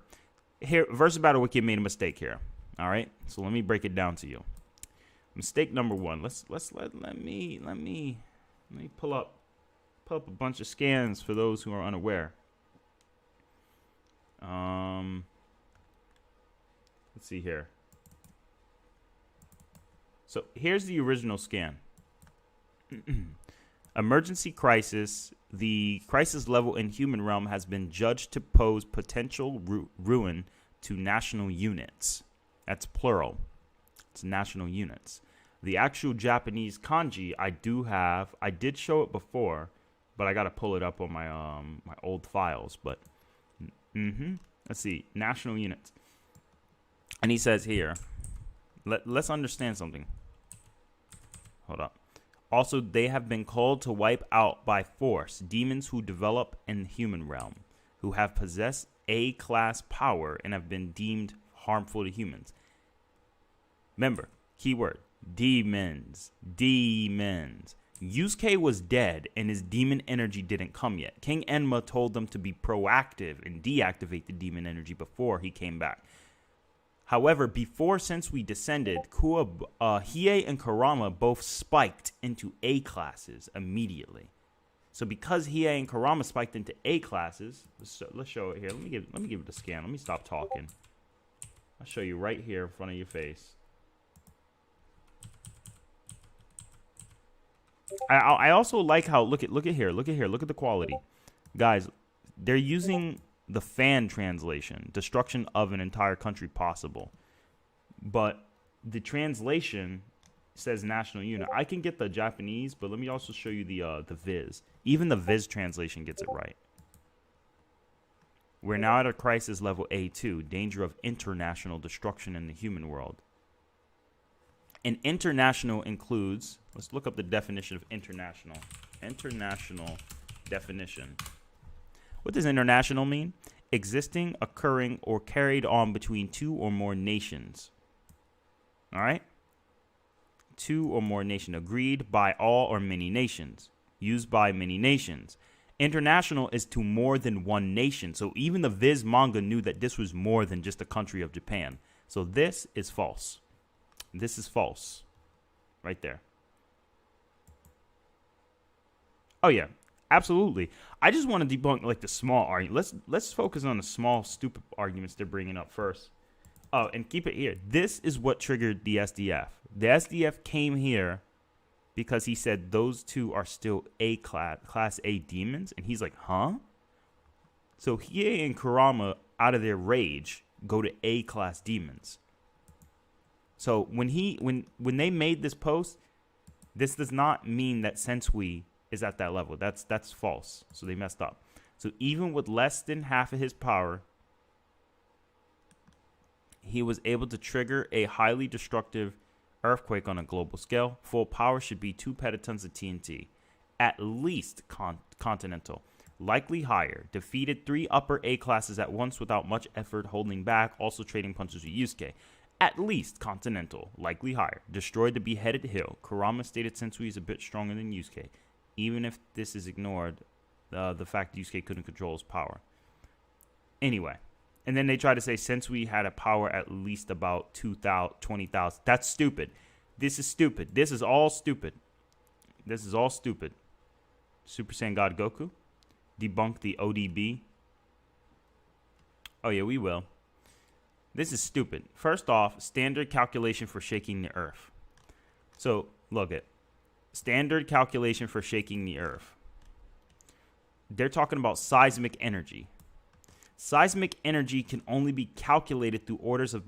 here, Versus Battle Wiki made a mistake here. All right? So let me break it down to you. Mistake number one. Let me pull up a bunch of scans for those who are unaware. Let's see here. So here's the original scan. Emergency crisis. The crisis level in human realm has been judged to pose potential ruin to national units. That's plural. It's national units. The actual Japanese kanji I did show it before, but I got to pull it up on my my old files, but let's see. National units. And he says here, let's understand something. Hold up. Also, they have been called to wipe out by force demons who develop in the human realm, who have possessed A-class power and have been deemed harmful to humans. Remember, keyword, demons. Demons. Yusuke was dead, and his demon energy didn't come yet. King Enma told them to be proactive and deactivate the demon energy before he came back. However, since we descended, Hiei and Kurama both spiked into A classes immediately. So because Hiei and Kurama spiked into A classes, let's show it here. Let me give it a scan. Let me stop talking. I'll show you right here in front of your face. I also like how look at here, look at the quality, guys. They're using the fan translation, destruction of an entire country possible, but the translation says national unit. I can get the Japanese, but let me also show you the Viz. Even the Viz translation gets it right. We're now at a crisis level A2, danger of international destruction in the human world. And international includes, let's look up the definition of international. International definition. What does international mean? Existing, occurring, or carried on between two or more nations. All right? Two or more nations. Agreed by all or many nations. Used by many nations. International is to more than one nation. So even the Viz manga knew that this was more than just a country of Japan. So this is false. This is false. Right there. Oh, yeah. Absolutely. I just want to debunk like the small argument. Let's focus on the small, stupid arguments they're bringing up first. Oh, and keep it here. This is what triggered the SDF. The SDF came here because he said those two are still class A demons. And he's like, huh? So Hiei and Kurama, out of their rage, go to A class demons. So when they made this post, this does not mean that Sensui is at that level. That's false. So they messed up. So even with less than half of his power, he was able to trigger a highly destructive earthquake on a global scale. Full power should be 2 petatons of TNT. At least continental. Likely higher. Defeated 3 upper A classes at once without much effort holding back. Also trading punches with Yusuke. At least continental. Likely higher. Destroyed the beheaded hill. Kurama stated Sensui is a bit stronger than Yusuke. Even if this is ignored, the fact that Yusuke couldn't control his power. Anyway. And then they try to say Sensui had a power at least about 20,000. That's stupid. This is stupid. This is all stupid. This is all stupid. Super Saiyan God Goku. Debunk the ODB. Oh, yeah, we will. This is stupid. First off, standard calculation for shaking the earth. So, look at standard calculation for shaking the earth. They're talking about seismic energy. Seismic energy can only be calculated through orders of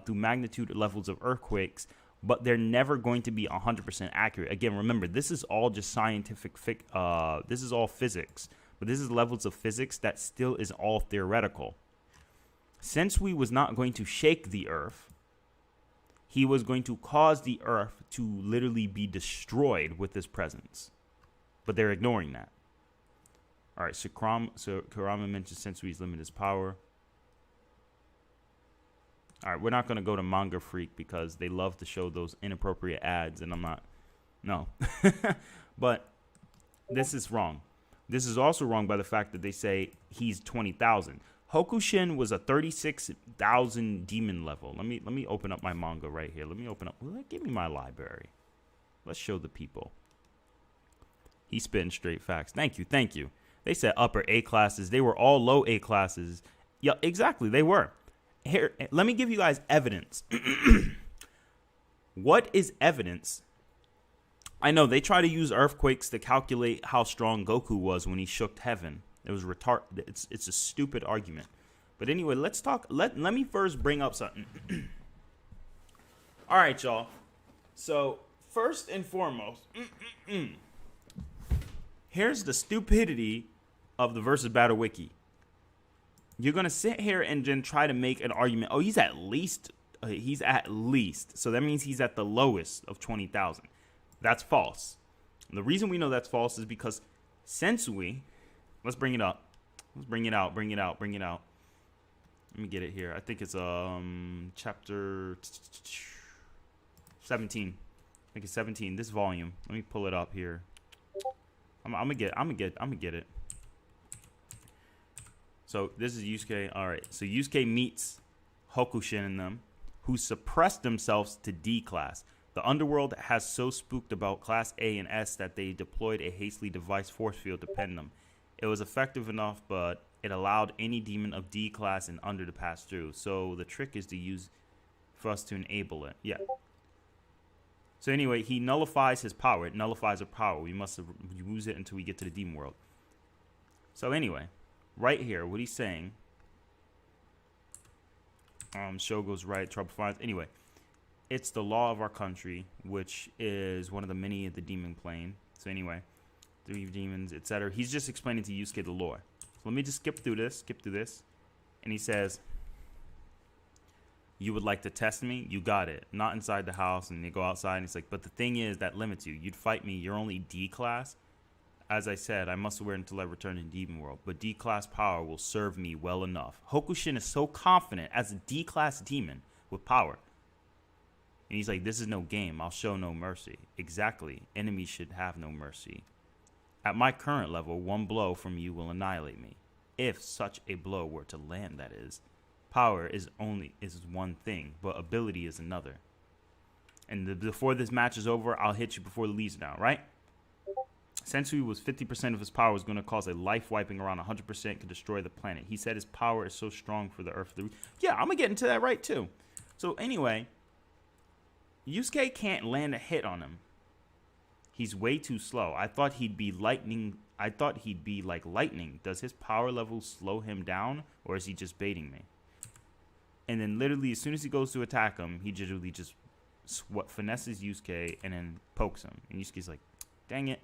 through magnitude levels of earthquakes, but they're never going to be 100% accurate. Again, remember, this is all just scientific. This is all physics, but this is levels of physics that still is all theoretical. Sensui was not going to shake the earth. He was going to cause the earth to literally be destroyed with his presence, but they're ignoring that. All right, so Kurama mentions Sensui's limited power. All right, we're not going to go to Manga Freak because they love to show those inappropriate ads, and I'm not. No. But this is wrong. This is also wrong by the fact that they say he's 20,000. Hokushin was a 36,000 demon level. Let me open up my manga right here. Let me open up. Give me my library. Let's show the people. He's spitting straight facts. Thank you. They said upper A classes. They were all low A classes. Yeah, exactly. They were. Here, let me give you guys evidence. What is evidence? I know they try to use earthquakes to calculate how strong Goku was when he shook heaven. It was retarded. It's a stupid argument. But anyway, let's talk. Let me first bring up something. All right, y'all. So first and foremost, here's the stupidity of the versus battle wiki. You're gonna sit here and then try to make an argument. Oh, he's at least. So that means he's at the lowest of 20,000. That's false. And the reason we know that's false is because Sensui. Let's bring it up. Let's bring it out. Let me get it here. I think it's chapter 17. I think it's 17. This volume. Let me pull it up here. I'm gonna get it. So this is Yusuke. All right. So Yusuke meets Hokushin and them, who suppressed themselves to D class. The underworld has so spooked about Class A and S that they deployed a hastily devised force field to pen them. It was effective enough, but It allowed any demon of D class and under to pass through. So the trick is to use for us to enable it. Yeah. So anyway, he nullifies his power. It nullifies our power. We must use it until we get to the demon world. So anyway, right here, what he's saying. Show goes right, trouble finds. Anyway, it's the law of our country, which is one of the many of the demon plane. So anyway, 3 demons, etc. He's just explaining to Yusuke the lore. So let me just skip through this. And he says, you would like to test me? You got it. Not inside the house. And they go outside. And he's like, but the thing is, that limits you. You'd fight me. You're only D class. As I said, I must wear until I return to Demon World. But D class power will serve me well enough. Hokushin is so confident as a D class demon with power. And he's like, this is no game. I'll show no mercy. Exactly. Enemies should have no mercy. At my current level, one blow from you will annihilate me. If such a blow were to land, that is. Power is one thing, but ability is another. And before this match is over, I'll hit you before the leaves down, right? Sensui was 50% of his power was going to cause a life wiping around 100% could destroy the planet. He said his power is so strong for the earth. Yeah, I'm going to get into that right too. So anyway, Yusuke can't land a hit on him. He's way too slow. I thought he'd be lightning. I thought he'd be like lightning. Does his power level slow him down, or is he just baiting me? And then literally as soon as he goes to attack him, he literally just finesses Yusuke and then pokes him. And Yusuke's like, dang it.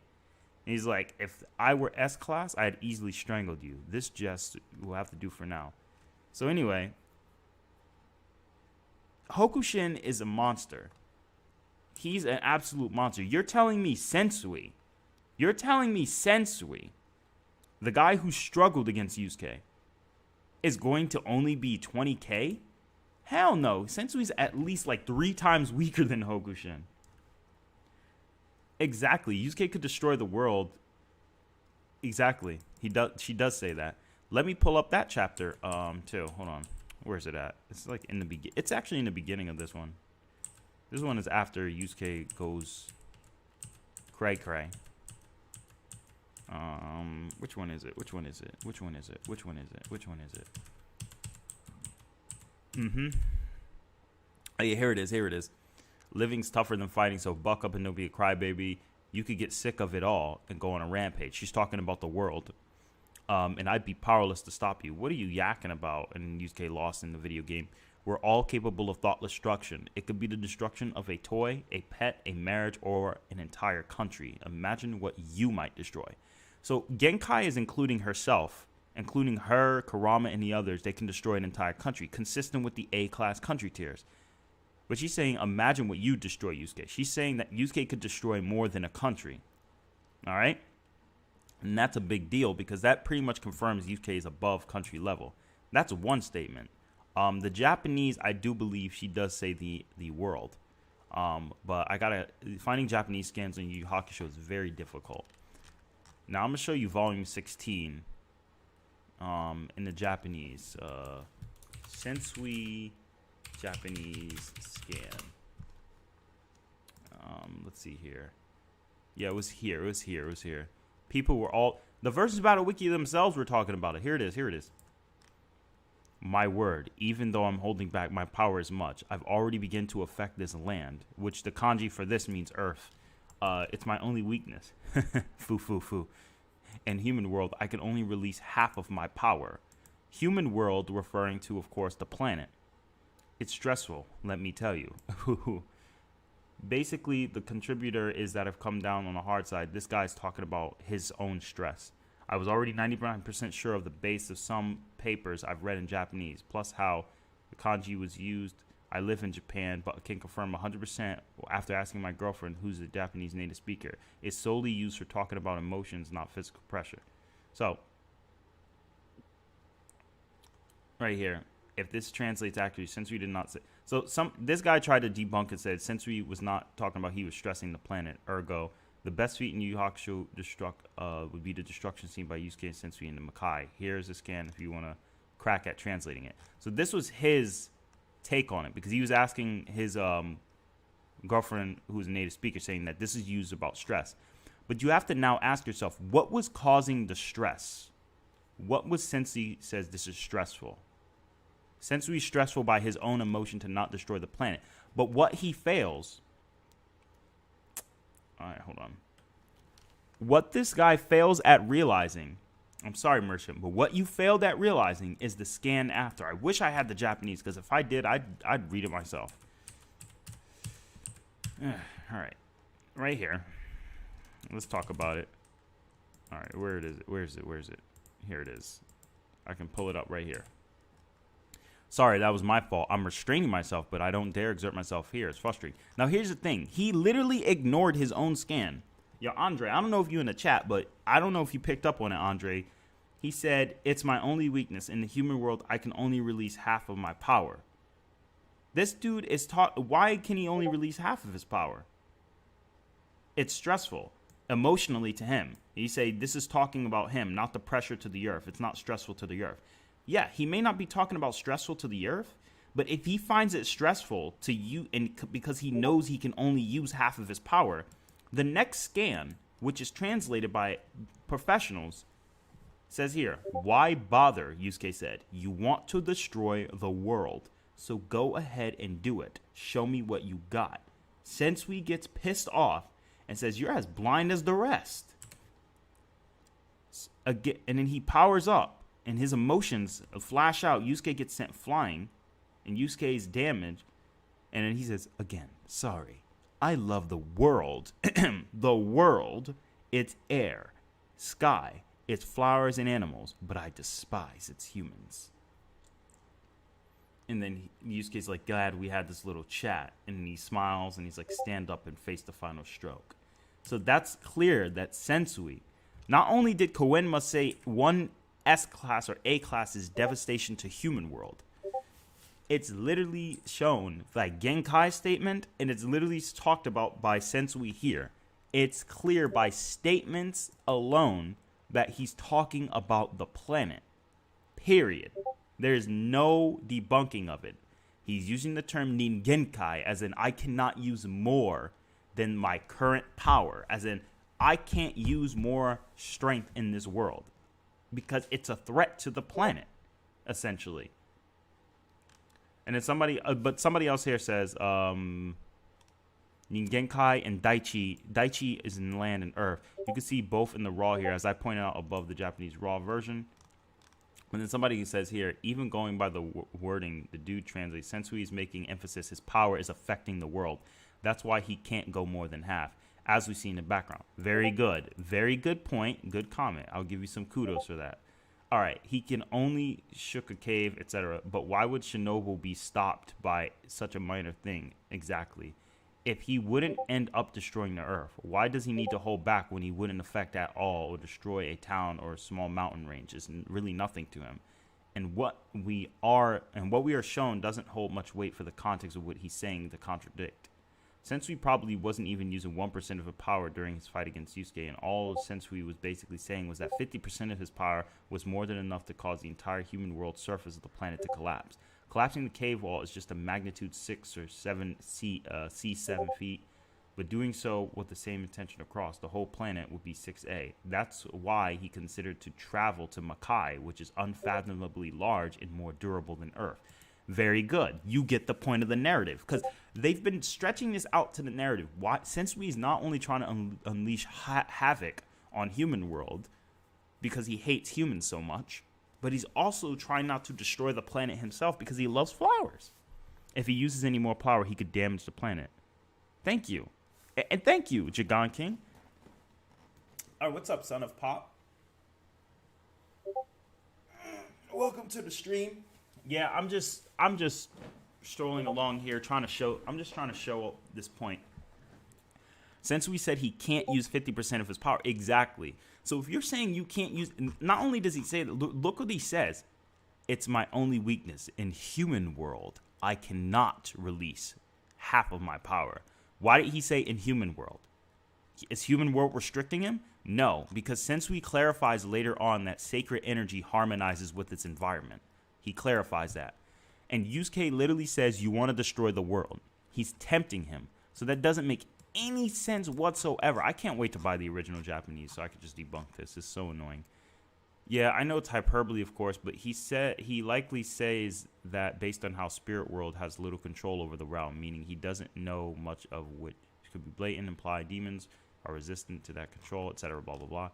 And he's like, if I were S class, I'd easily strangled you. This just will have to do for now. So anyway, Hokushin is a monster. He's an absolute monster. You're telling me Sensui, the guy who struggled against Yusuke, is going to only be 20k? Hell no. Sensui's at least like 3 times weaker than Hokushin. Exactly. Yusuke could destroy the world. Exactly. She does say that. Let me pull up that chapter too. Hold on. Where is it at? It's like in the it's actually in the beginning of this one. This one is after Yusuke goes cray cray. Which one is it? Oh, yeah, here it is. Living's tougher than fighting, so buck up and don't be a crybaby. You could get sick of it all and go on a rampage. She's talking about the world. And I'd be powerless to stop you. What are you yakking about? And Yusuke lost in the video game. We're all capable of thoughtless destruction. It could be the destruction of a toy, a pet, a marriage, or an entire country. Imagine what you might destroy. So Genkai is including herself, including her, Kurama, and the others. They can destroy an entire country, consistent with the A-class country tiers. But she's saying, imagine what you destroy, Yusuke. She's saying that Yusuke could destroy more than a country. All right? And that's a big deal because that pretty much confirms Yusuke is above country level. That's one statement. The Japanese, I do believe she does say the world. But finding Japanese scans on Yu Yu Hakusho is very difficult. Now I'm going to show you volume 16 in the Japanese. Sensui Japanese scan. Let's see here. Yeah, it was here. People were all... The Versus Battle Wiki themselves were talking about it. Here it is. My word, even though I'm holding back my power as much, I've already begun to affect this land, which the kanji for this means earth. It's my only weakness. Foo. In human world, I can only release half of my power. Human world referring to, of course, the planet. It's stressful, let me tell you. Basically, the contributor is that I've come down on the hard side. This guy's talking about his own stress. I was already 99% sure of the base of some papers I've read in Japanese, plus how the kanji was used. I live in Japan, but can confirm 100% after asking my girlfriend, who's a Japanese native speaker. It's solely used for talking about emotions, not physical pressure. So, right here, if this translates accurately, Sensui did not say... So, this guy tried to debunk and said Sensui was not talking about he was stressing the planet, ergo... The best feat in Yu Yu Hakusho would be the destruction seen by Yusuke and Sensui in the Makai. Here's a scan if you want to crack at translating it. So this was his take on it because he was asking his girlfriend, who's a native speaker, saying that this is used about stress. But you have to now ask yourself, what was causing the stress? What was Sensui says this is stressful? Sensui is stressful by his own emotion to not destroy the planet. But what he fails... All right, hold on. What this guy fails at realizing... I'm sorry, Merchant, but what you failed at realizing is the scan after. I wish I had the Japanese, because if I did, I'd read it myself. All right. Right here. Let's talk about it. All right, where is it? Here it is. I can pull it up right here. Sorry, that was my fault. I'm restraining myself, but I don't dare exert myself here. It's frustrating. Now, here's the thing. He literally ignored his own scan. Yo, Andre, I don't know if you in the chat, but I don't know if you picked up on it, Andre. He said, it's my only weakness. In the human world, I can only release half of my power. This dude is taught, why can he only release half of his power? It's stressful emotionally to him. You say this is talking about him, not the pressure to the earth. It's not stressful to the earth. Yeah, he may not be talking about stressful to the earth, but if he finds it stressful to you, and because he knows he can only use half of his power, the next scan, which is translated by professionals, says here, why bother, Yusuke said. You want to destroy the world, so go ahead and do it. Show me what you got. Sensui gets pissed off and says, you're as blind as the rest. Again, and then he powers up, and his emotions flash out. Yusuke gets sent flying, and Yusuke is damaged. And then he says, again, sorry. I love the world. The world, its air, sky, its flowers and animals, but I despise its humans. And then Yusuke's like, glad we had this little chat. And he smiles, and he's like, stand up and face the final stroke. So that's clear that Sensui, not only did Koenma say one S-class or A-class is devastation to human world, it's literally shown, like Genkai statement, and it's literally talked about by Sensui here. It's clear by statements alone that he's talking about the planet. Period. There's no debunking of it. He's using the term Ningenkai, as in I cannot use more than my current power. As in, I can't use more strength in this world. Because it's a threat to the planet, essentially. And then somebody else here says, Ningenkai and Daichi. Daichi is in land and earth. You can see both in the raw here, as I pointed out above the Japanese raw version. And then somebody says here, even going by the wording, the dude translates, Sensui is making emphasis his power is affecting the world. That's why he can't go more than half, as we see in the background. Very good. Very good point. Good comment. I'll give you some kudos for that. All right, he can only shook a cave, etc. But why would Shinobu be stopped by such a minor thing? Exactly. If he wouldn't end up destroying the earth, why does he need to hold back when he wouldn't affect at all or destroy a town or a small mountain range? It's really nothing to him. And what we are shown doesn't hold much weight for the context of what he's saying to contradict. Sensui probably wasn't even using 1% of his power during his fight against Yusuke, and all Sensui was basically saying was that 50% of his power was more than enough to cause the entire human world surface of the planet to collapse. Collapsing the cave wall is just a magnitude 6 or 7 C7 feet, but doing so with the same intention across the whole planet would be 6A. That's why he considered to travel to Makai, which is unfathomably large and more durable than Earth. Very good. You get the point of the narrative, because they've been stretching this out to the narrative. Why? Sensui is not only trying to unleash havoc on human world because he hates humans so much, but he's also trying not to destroy the planet himself because he loves flowers. If he uses any more power, he could damage the planet. Thank you. And thank you, Jagan King. All right, what's up, son of Pop? Welcome to the stream. Yeah, I'm just strolling along here I'm just trying to show up this point. Since we said he can't use 50% of his power, exactly. So if you're saying you can't use, not only does he say that, look what he says. It's my only weakness. In human world, I cannot release half of my power. Why did he say in human world? Is human world restricting him? No, because Sensui clarifies later on that sacred energy harmonizes with its environment. He clarifies that. And Yusuke literally says, you want to destroy the world. He's tempting him. So that doesn't make any sense whatsoever. I can't wait to buy the original Japanese so I can just debunk this. It's so annoying. Yeah, I know it's hyperbole, of course, but he likely says that based on how Spirit World has little control over the realm, meaning he doesn't know much of what could be blatant, implied demons are resistant to that control, etc. Blah blah blah.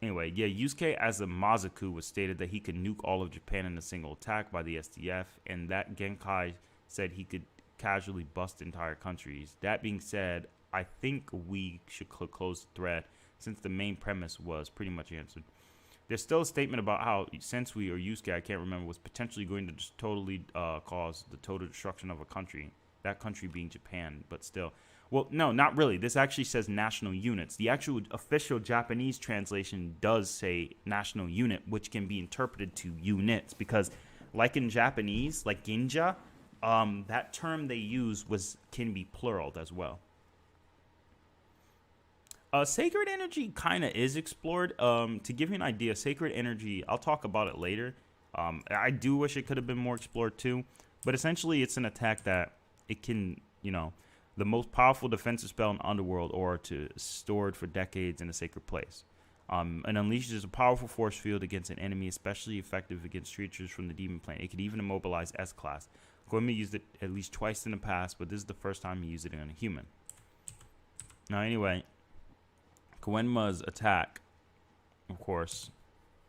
Anyway, yeah, Yusuke as a Mazaku was stated that he could nuke all of Japan in a single attack by the SDF, and that Genkai said he could casually bust entire countries. That being said, I think we should close the thread since the main premise was pretty much answered. There's still a statement about how Sensui or Yusuke, I can't remember, was potentially going to just totally cause the total destruction of a country. That country being Japan, but still. Well, no, not really. This actually says national units. The actual official Japanese translation does say national unit, which can be interpreted to units because, like in Japanese, like ginja, that term they use can be pluraled as well. Sacred energy kind of is explored. To give you an idea, sacred energy, I'll talk about it later. I do wish it could have been more explored too, but essentially it's an attack that it can, the most powerful defensive spell in Underworld or to stored for decades in a sacred place. And unleashes a powerful force field against an enemy, especially effective against creatures from the demon plane. It could even immobilize S-Class. Koenma used it at least twice in the past, but this is the first time he used it on a human. Now, anyway, Koenma's attack, of course,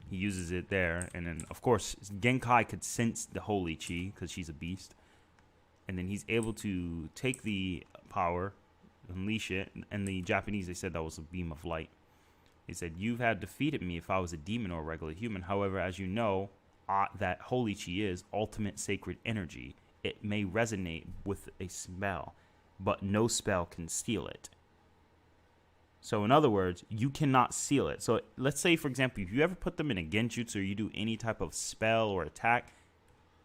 he uses it there. And then, of course, Genkai could sense the holy chi because she's a beast. And then he's able to take the power, unleash it. And the Japanese, they said that was a beam of light. He said, "You've had defeated me if I was a demon or a regular human. However, as you know, that holy chi is ultimate sacred energy. It may resonate with a spell, but no spell can steal it." So in other words, you cannot seal it. So let's say, for example, if you ever put them in a genjutsu or you do any type of spell or attack,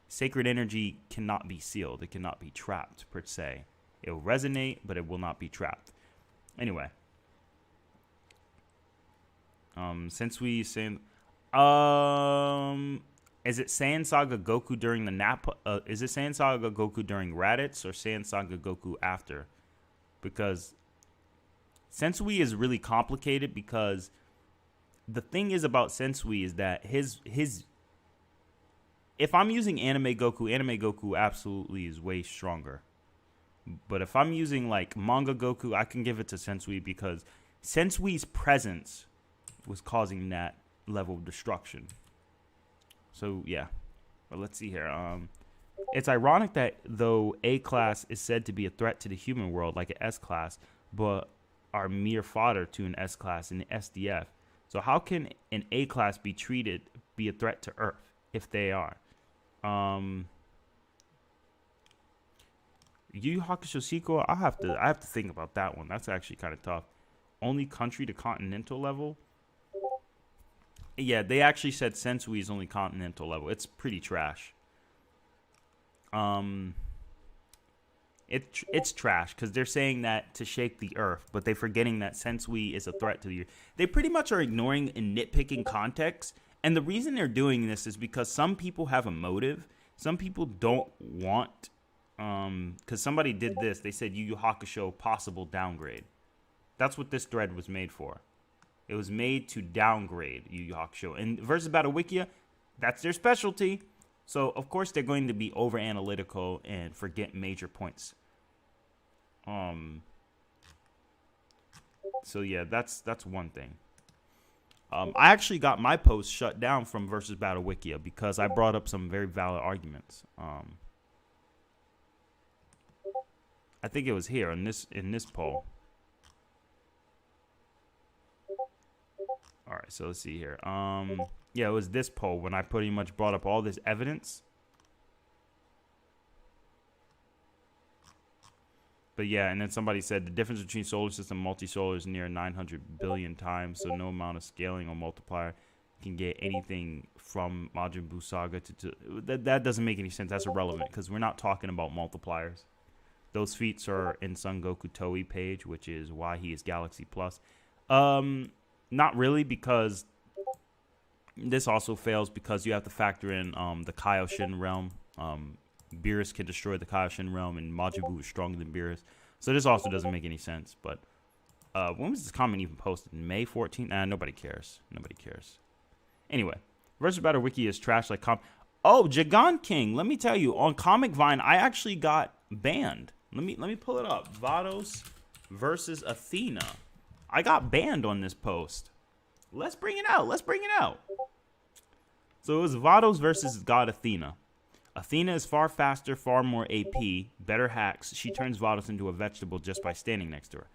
sacred energy cannot be sealed. It cannot be trapped, per se. It will resonate, but it will not be trapped. Anyway. Sensui saying, is it Saiyan Saga Goku during the nap? Is it Saiyan Saga Goku during Raditz or Saiyan Saga Goku after? Because Sensui is really complicated because the thing is about Sensui is that his if I'm using anime Goku absolutely is way stronger. But if I'm using like manga Goku, I can give it to Sensui because Sensui's presence was causing that level of destruction. So yeah, but let's see here. It's ironic that though A class is said to be a threat to the human world like an S class, but are mere fodder to an S class in the SDF. So how can an A class be a threat to Earth if they are? Yu Yu Hakusho sequel, I have to think about that one. That's actually kind of tough. Only country to continental level. Yeah, they actually said Sensui is only continental level. It's pretty trash. It's trash because they're saying that to shake the earth, but they're forgetting that Sensui is a threat to the earth. They pretty much are ignoring and nitpicking context. And the reason they're doing this is because some people have a motive. Some people don't want, because somebody did this. They said Yu Yu Hakusho possible downgrade. That's what this thread was made for. It was made to downgrade Yu Yu Hakusho. And versus Battle Wikia, that's their specialty. So, of course, they're going to be over-analytical and forget major points. So, yeah, that's one thing. I actually got my post shut down from versus Battle Wikia because I brought up some very valid arguments. I think it was here in this poll. All right, so let's see here. Yeah, it was this poll when I pretty much brought up all this evidence. But yeah, and then somebody said the difference between solar system and multi-solar is near 900 billion times, so no amount of scaling or multiplier can get anything from Majin Buu Saga to that doesn't make any sense. That's irrelevant because we're not talking about multipliers. Those feats are in Son Goku Toei page, which is why he is Galaxy Plus. Not really, because this also fails because you have to factor in the Kaioshin realm. Beerus can destroy the Kaioshin realm, and Majin Buu is stronger than Beerus. So this also doesn't make any sense. But When was this comment even posted? May 14th? Nah, nobody cares. Nobody cares. Anyway, Versus Battle Wiki is trash like Oh, Jagan King. Let me tell you, on Comic Vine, I actually got banned. Let me pull it up. Vados versus Athena. I got banned on this post. Let's bring it out. Let's bring it out. So it was Vados versus God Athena. Athena is far faster, far more AP, better hacks. She turns Vados into a vegetable just by standing next to her.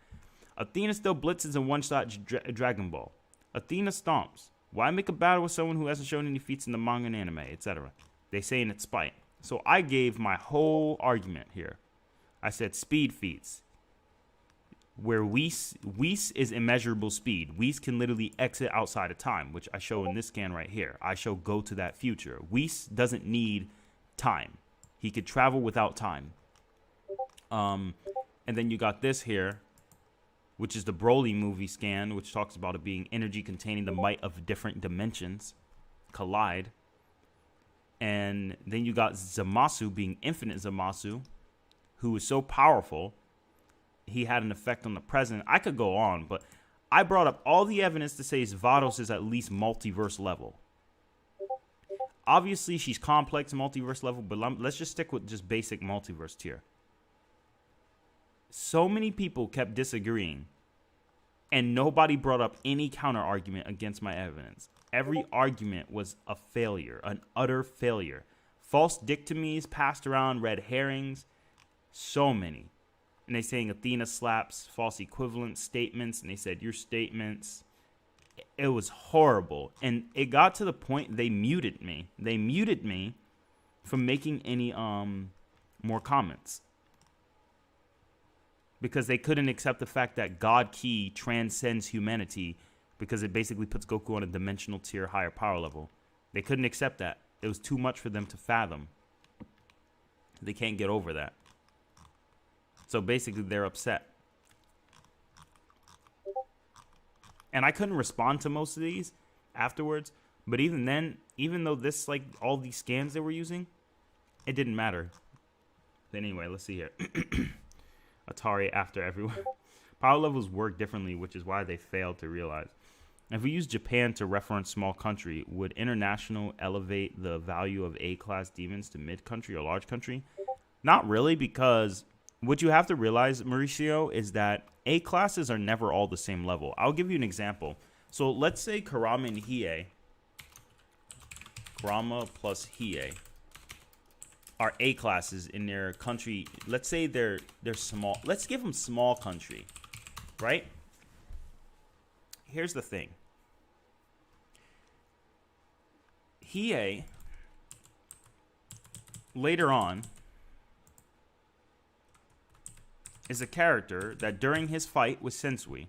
Athena still blitzes and one-shot Dragon Ball. Athena stomps. Why make a battle with someone who hasn't shown any feats in the manga and anime, etc.? They say in its spite. So I gave my whole argument here. I said speed feats. Where Whis is immeasurable speed. Whis can literally exit outside of time, which I show in this scan right here. I show go to that future. Whis doesn't need time. He could travel without time. And then you got this here, which is the Broly movie scan, which talks about it being energy containing the might of different dimensions collide. And then you got Zamasu being infinite Zamasu, who is so powerful, he had an effect on the present. I could go on, but I brought up all the evidence to say Vados is at least multiverse level. Obviously, she's complex multiverse level, but let's just stick with just basic multiverse tier. So many people kept disagreeing, and nobody brought up any counter argument against my evidence. Every argument was a failure, an utter failure. False dichotomies passed around, red herrings, so many. And they saying Athena slaps, false equivalent statements, and they said your statements. It was horrible, and it got to the point they muted me. They muted me from making any more comments. Because they couldn't accept the fact that God Ki transcends humanity because it basically puts Goku on a dimensional tier higher power level. They couldn't accept that. It was too much for them to fathom. They can't get over that. So basically they're upset. And I couldn't respond to most of these afterwards. But even then, even though this, like, all these scans they were using, it didn't matter. But anyway, let's see here. Atari after everyone. Power levels work differently, which is why they failed to realize. If we use Japan to reference small country, would international elevate the value of A-class demons to mid-country or large country? Not really, because what you have to realize, Mauricio, is that A-classes are never all the same level. I'll give you an example. So let's say Kurama and Hiei, Kurama plus Hiei, are A-classes in their country. Let's say they're small. Let's give them small country, right? Here's the thing. Hiei, later on, is a character that during his fight with Sensui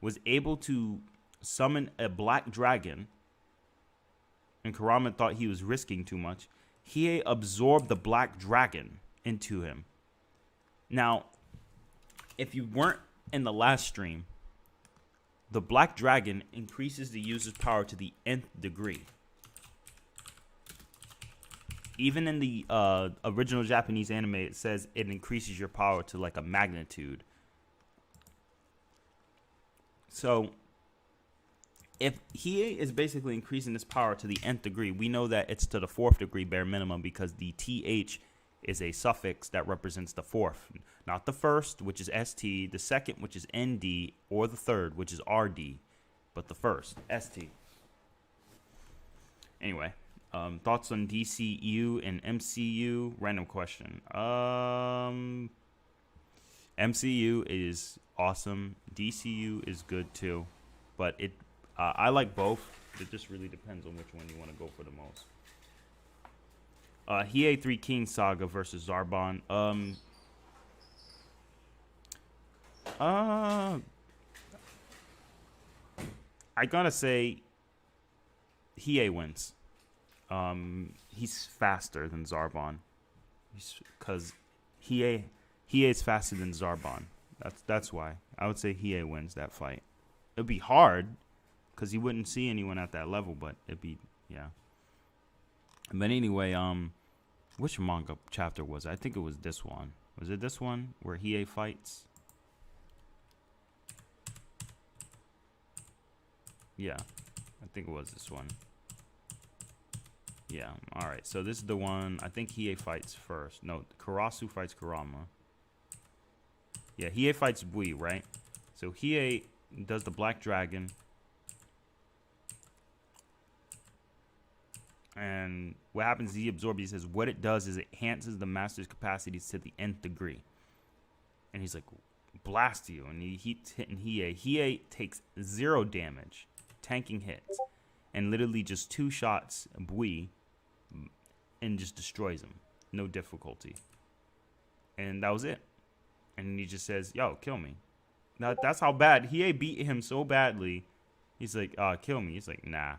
was able to summon a black dragon, and Kurama thought he was risking too much. Hiei absorbed the black dragon into him. Now, if you weren't in the last stream, the black dragon increases the user's power to the nth degree. Even in the original Japanese anime, it says it increases your power to like a magnitude. So, if Hiei is basically increasing his power to the nth degree, we know that it's to the 4th degree bare minimum because the TH is a suffix that represents the 4th. Not the 1st, which is ST, the 2nd, which is ND, or the 3rd, which is RD, but the 1st, ST. Anyway, thoughts on DCU and MCU? Random question. MCU is awesome. DCU is good too, but I like both. It just really depends on which one you want to go for the most. Hiei 3 King Saga versus Zarbon. I gotta say, Hiei wins. He's faster than Zarbon. Because Hiei is faster than Zarbon. That's why. I would say Hiei wins that fight. It'd be hard, because you wouldn't see anyone at that level, but it'd be, yeah. But anyway, which manga chapter was it? I think it was this one. Was it this one where Hiei fights? Yeah, I think it was this one. Yeah, alright. So this is the one, I think Hiei fights first. No, Karasu fights Kurama. Yeah, Hiei fights Bui, right? So Hiei does the Black Dragon. And what happens is he absorbs, he says, what it does is it enhances the master's capacities to the nth degree. And he's like, blast you. And he's hitting Hiei. Hiei takes 0 damage, tanking hits. And literally just 2 shots, Bui, and just destroys him. No difficulty. And that was it. And he just says, yo, kill me. Now, that's how bad. Hiei beat him so badly. He's like, kill me. He's like, nah.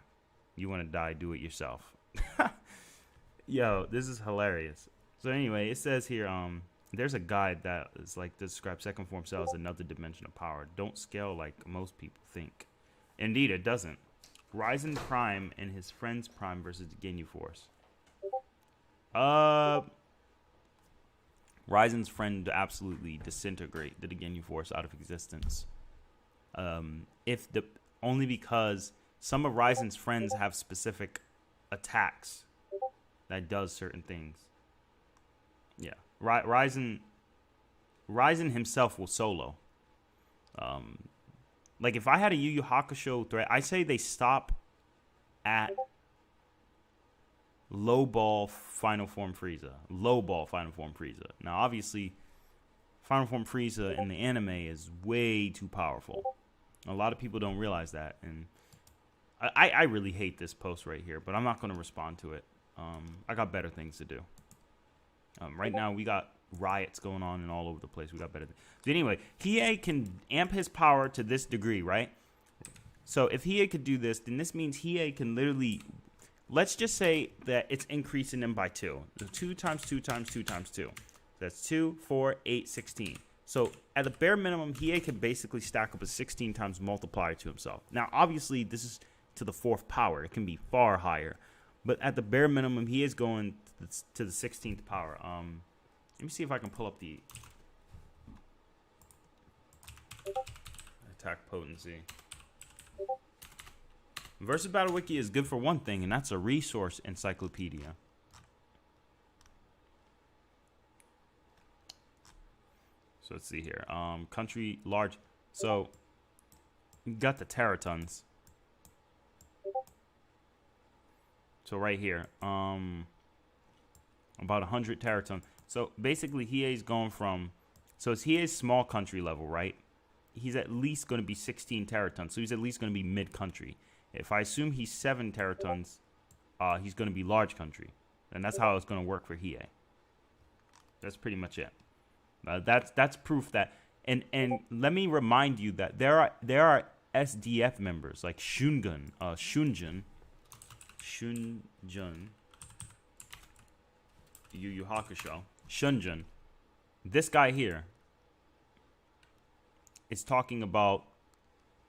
You want to die, do it yourself. Yo, this is hilarious. So anyway, it says here, there's a guide that is like describes second form cell as another dimension of power. Don't scale like most people think. Indeed, it doesn't. Ryzen Prime and his friend's Prime versus the Ginyu Force. Ryzen's friend absolutely disintegrate the Ginyu Force out of existence. Only because some of Ryzen's friends have specific attacks that does certain things. Yeah, Ryzen himself will solo. Like if I had a Yu Yu Hakusho threat, I say they stop at low ball final form Frieza. Low ball final form Frieza. Now obviously, final form Frieza in the anime is way too powerful. A lot of people don't realize that, and I really hate this post right here, but I'm not going to respond to it. I got better things to do. Right now, we got riots going on and all over the place. We got better things. But anyway, Hiei can amp his power to this degree, right? So if Hiei could do this, then this means Hiei can literally... Let's just say that it's increasing them by 2. So 2 times 2 times 2 times 2. That's 2, 4, 8, 16. So at the bare minimum, Hiei can basically stack up a 16 times multiplier to himself. Now, obviously, this is to the 4th power. It can be far higher. But at the bare minimum, he is going to the 16th power. Let me see if I can pull up the attack potency. Versus Battle Wiki is good for one thing, and that's a resource encyclopedia. So let's see here. Country large. So you got the teratons. So right here, about 100 teratons. So basically, Hiei's going from, so it's Hiei's small country level, right? He's at least going to be 16 teratons. So he's at least going to be mid-country. If I assume he's 7 teratons, he's going to be large country. And that's how it's going to work for Hiei. That's pretty much it. That's proof that, and let me remind you that there are SDF members like Shunjun, Yu Yu Hakusho, Shunjun. This guy here is talking about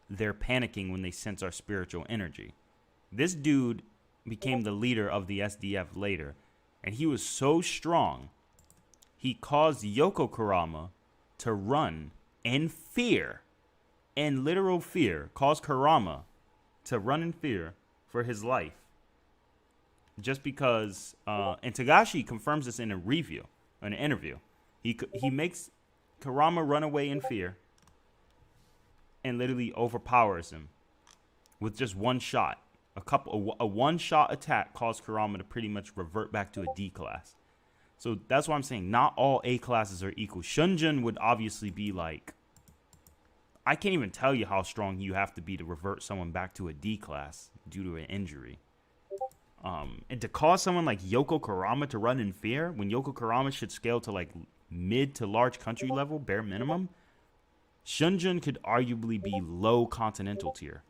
they're panicking when they sense our spiritual energy. This dude became the leader of the SDF later, and he was so strong, he caused Yoko Kurama to run in fear, in literal fear, caused Kurama to run in fear for his life. Just because, and Tagashi confirms this in an interview. He makes Kurama run away in fear and literally overpowers him with just one shot. A one-shot attack caused Kurama to pretty much revert back to a D class. So that's why I'm saying not all A classes are equal. Shunjun would obviously be like, I can't even tell you how strong you have to be to revert someone back to a D class due to an injury. And to cause someone like Yoko Kurama to run in fear, when Yoko Kurama should scale to like mid to large country level, bare minimum, Shunjun could arguably be low continental tier.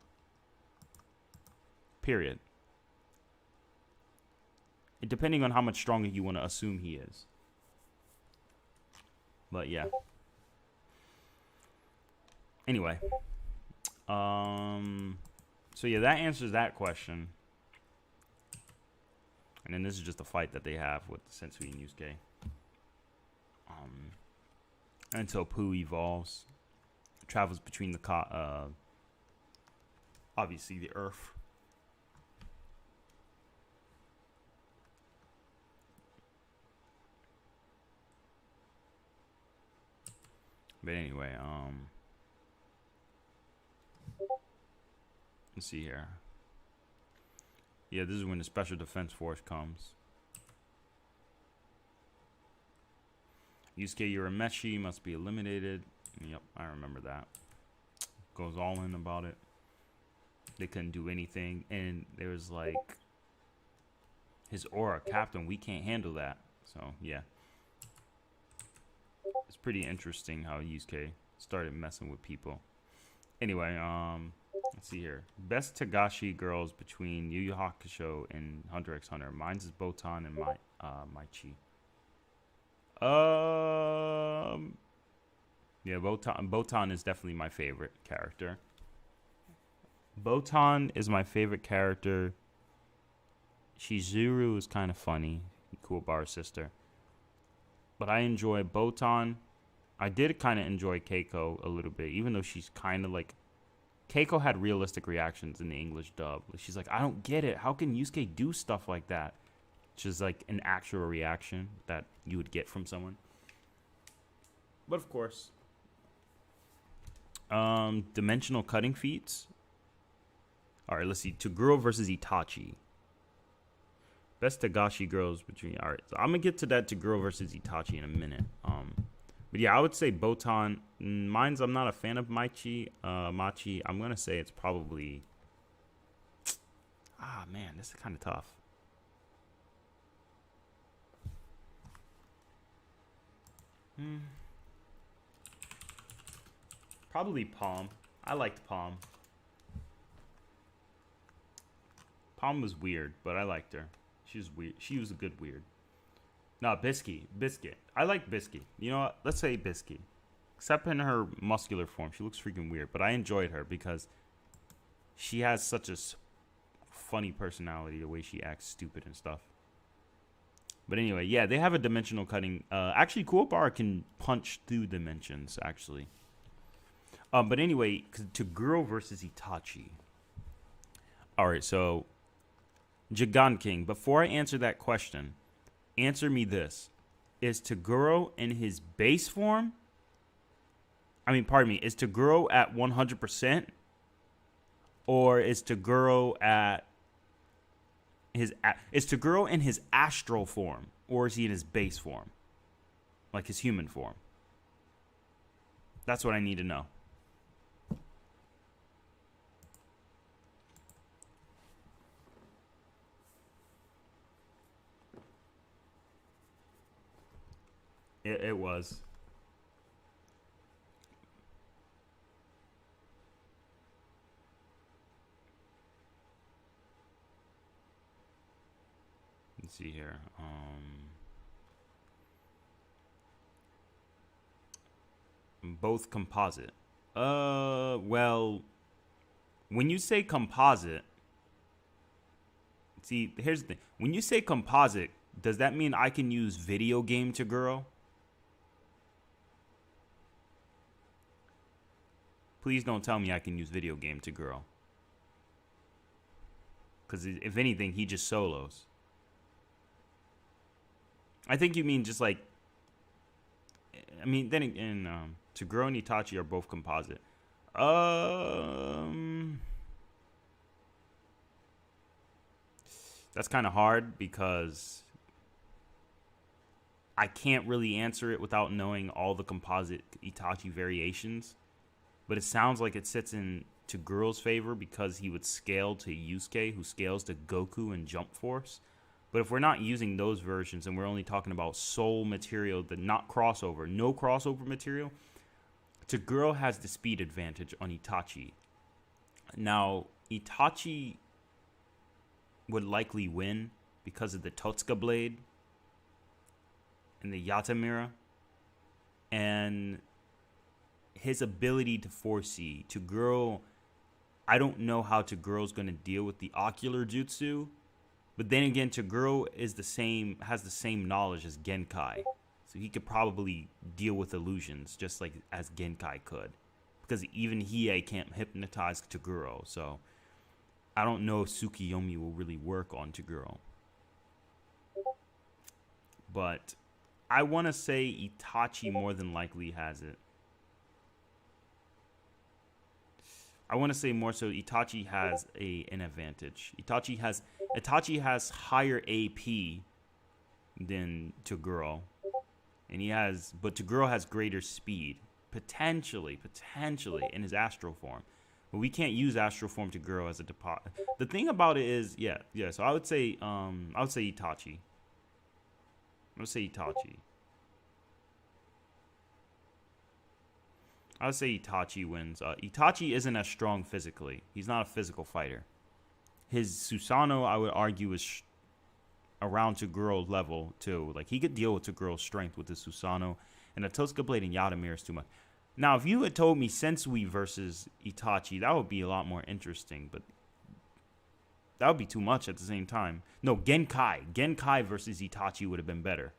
Period. Depending on how much stronger you want to assume he is. But yeah. Anyway. So yeah, that answers that question. And then this is just a fight that they have with Sensui and Yusuke. Until Pooh evolves. Travels between the obviously the Earth. But anyway, let's see here. Yeah, this is when the Special Defense Force comes. Yusuke Urameshi must be eliminated. Yep, I remember that. Goes all in about it. They couldn't do anything. And there was like his aura, Captain, we can't handle that. So, yeah. It's pretty interesting how Yusuke started messing with people. Anyway, let's see here. Best Tagashi girls between Yu Yu Hakusho and Hunter x Hunter. Mine's is Botan and Maichi. Yeah, Botan is definitely my favorite character. Botan is my favorite character. Shizuru is kind of funny. Kuwabara's sister. But I enjoy Botan. I did kind of enjoy Keiko a little bit, even though she's kind of like... Keiko had realistic reactions in the English dub. She's like, I don't get it. How can Yusuke do stuff like that? Which is like an actual reaction that you would get from someone. But of course, dimensional cutting feats. All right, let's see. Toguro versus Itachi. Best Tagashi girls between. All right, so I'm gonna get to that Toguro versus Itachi in a minute. But yeah, I would say Botan. Mine's. I'm not a fan of Machi. I'm gonna say it's probably. Ah man, this is kind of tough. Probably Palm. I liked Palm. Palm was weird, but I liked her. She was weird. She was a good weird. No, Biscuit. I like Biscuit. You know what? Let's say Biscuit. Except in her muscular form. She looks freaking weird. But I enjoyed her because she has such a funny personality. The way she acts stupid and stuff. But anyway, yeah, they have a dimensional cutting. Actually, Kuwabara can punch through dimensions, actually. But anyway, Toguro versus Itachi. All right, so Debunking. Before I answer that question, answer me this. Is Toguro in his base form? Is Toguro at 100%? Or is Toguro at... Is Toguro in his astral form, or is he in his base form, like his human form? That's what I need to know. It was. Let's see here. Both composite. Well, when you say composite, see, here's the thing. When you say composite, does that mean I can use video game Toguro? Please don't tell me I can use video game Toguro. Because if anything, he just solos. I think you mean just like... then again, Toguro and Itachi are both composite. That's kind of hard because I can't really answer it without knowing all the composite Itachi variations. But it sounds like it sits in Toguro's favor because he would scale to Yusuke, who scales to Goku and Jump Force. But if we're not using those versions and we're only talking about soul material, not crossover, no crossover material, Toguro has the speed advantage on Itachi. Now, Itachi would likely win because of the Totsuka blade and the Yatamira and his ability to foresee. Toguro, I don't know how Toguro's going to deal with the ocular jutsu. But then again, Toguro has the same knowledge as Genkai. So he could probably deal with illusions just like as Genkai could. Because even Hiei can't hypnotize Toguro. So I don't know if Tsukiyomi will really work on Toguro. But I want to say Itachi more than likely has it. I want to say more so Itachi has an advantage. Itachi has higher AP than Toguro. But Toguro has greater speed. Potentially in his astral form. But we can't use astral form Toguro as a deposit. The thing about it is, so I would say Itachi. I would say Itachi wins. Itachi isn't as strong physically. He's not a physical fighter. His Susanoo, I would argue, is around Toguro's level, too. Like, he could deal with Toguro's strength with the Susanoo. And the Totsuka Blade and Yadamir is too much. Now, if you had told me Sensui versus Itachi, that would be a lot more interesting. But that would be too much at the same time. No, Genkai. Genkai versus Itachi would have been better.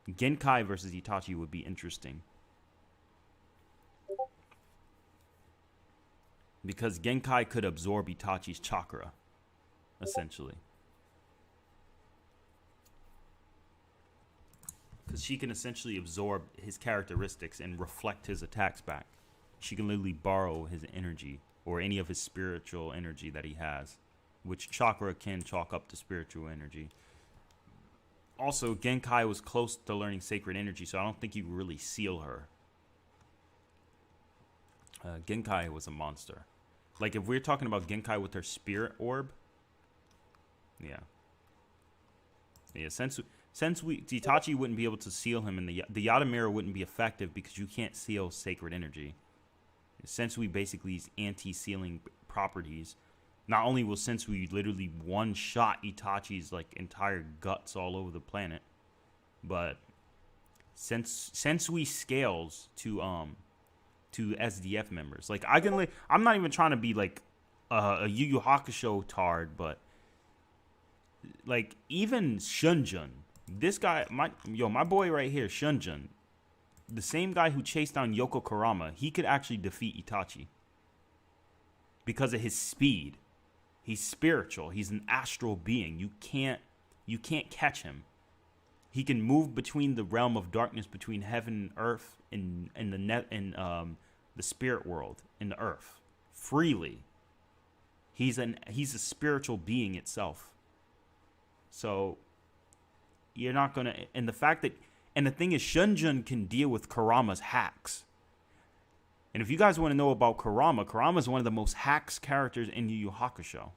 Genkai versus Itachi would be interesting. Because Genkai could absorb Itachi's chakra, essentially. Because she can essentially absorb his characteristics and reflect his attacks back. She can literally borrow his energy or any of his spiritual energy that he has, which chakra can chalk up to spiritual energy. Also, Genkai was close to learning sacred energy, so I don't think you could really seal her. Genkai was a monster. Like, if we're talking about Genkai with her spirit orb, yeah, since Itachi wouldn't be able to seal him, and the Yadamira wouldn't be effective because you can't seal sacred energy. Sensui basically is anti-sealing properties. Not only will Sensui literally one-shot Itachi's like entire guts all over the planet, but Sensui scales to SDF members. Like, I'm not even trying to be like a Yu Yu Hakusho tard, but like even Shunjun, this guy, my boy right here, Shunjun, the same guy who chased down Yoko Kurama, he could actually defeat Itachi because of his speed. He's spiritual. He's an astral being. You can't catch him. He can move between the realm of darkness, between heaven and earth, and the spirit world in the earth freely. He's a spiritual being itself. So you're not gonna, and the thing is, Shunjun can deal with Kurama's hacks. And if you guys want to know about Kurama is one of the most hacks characters in Yu Yu Hakusho.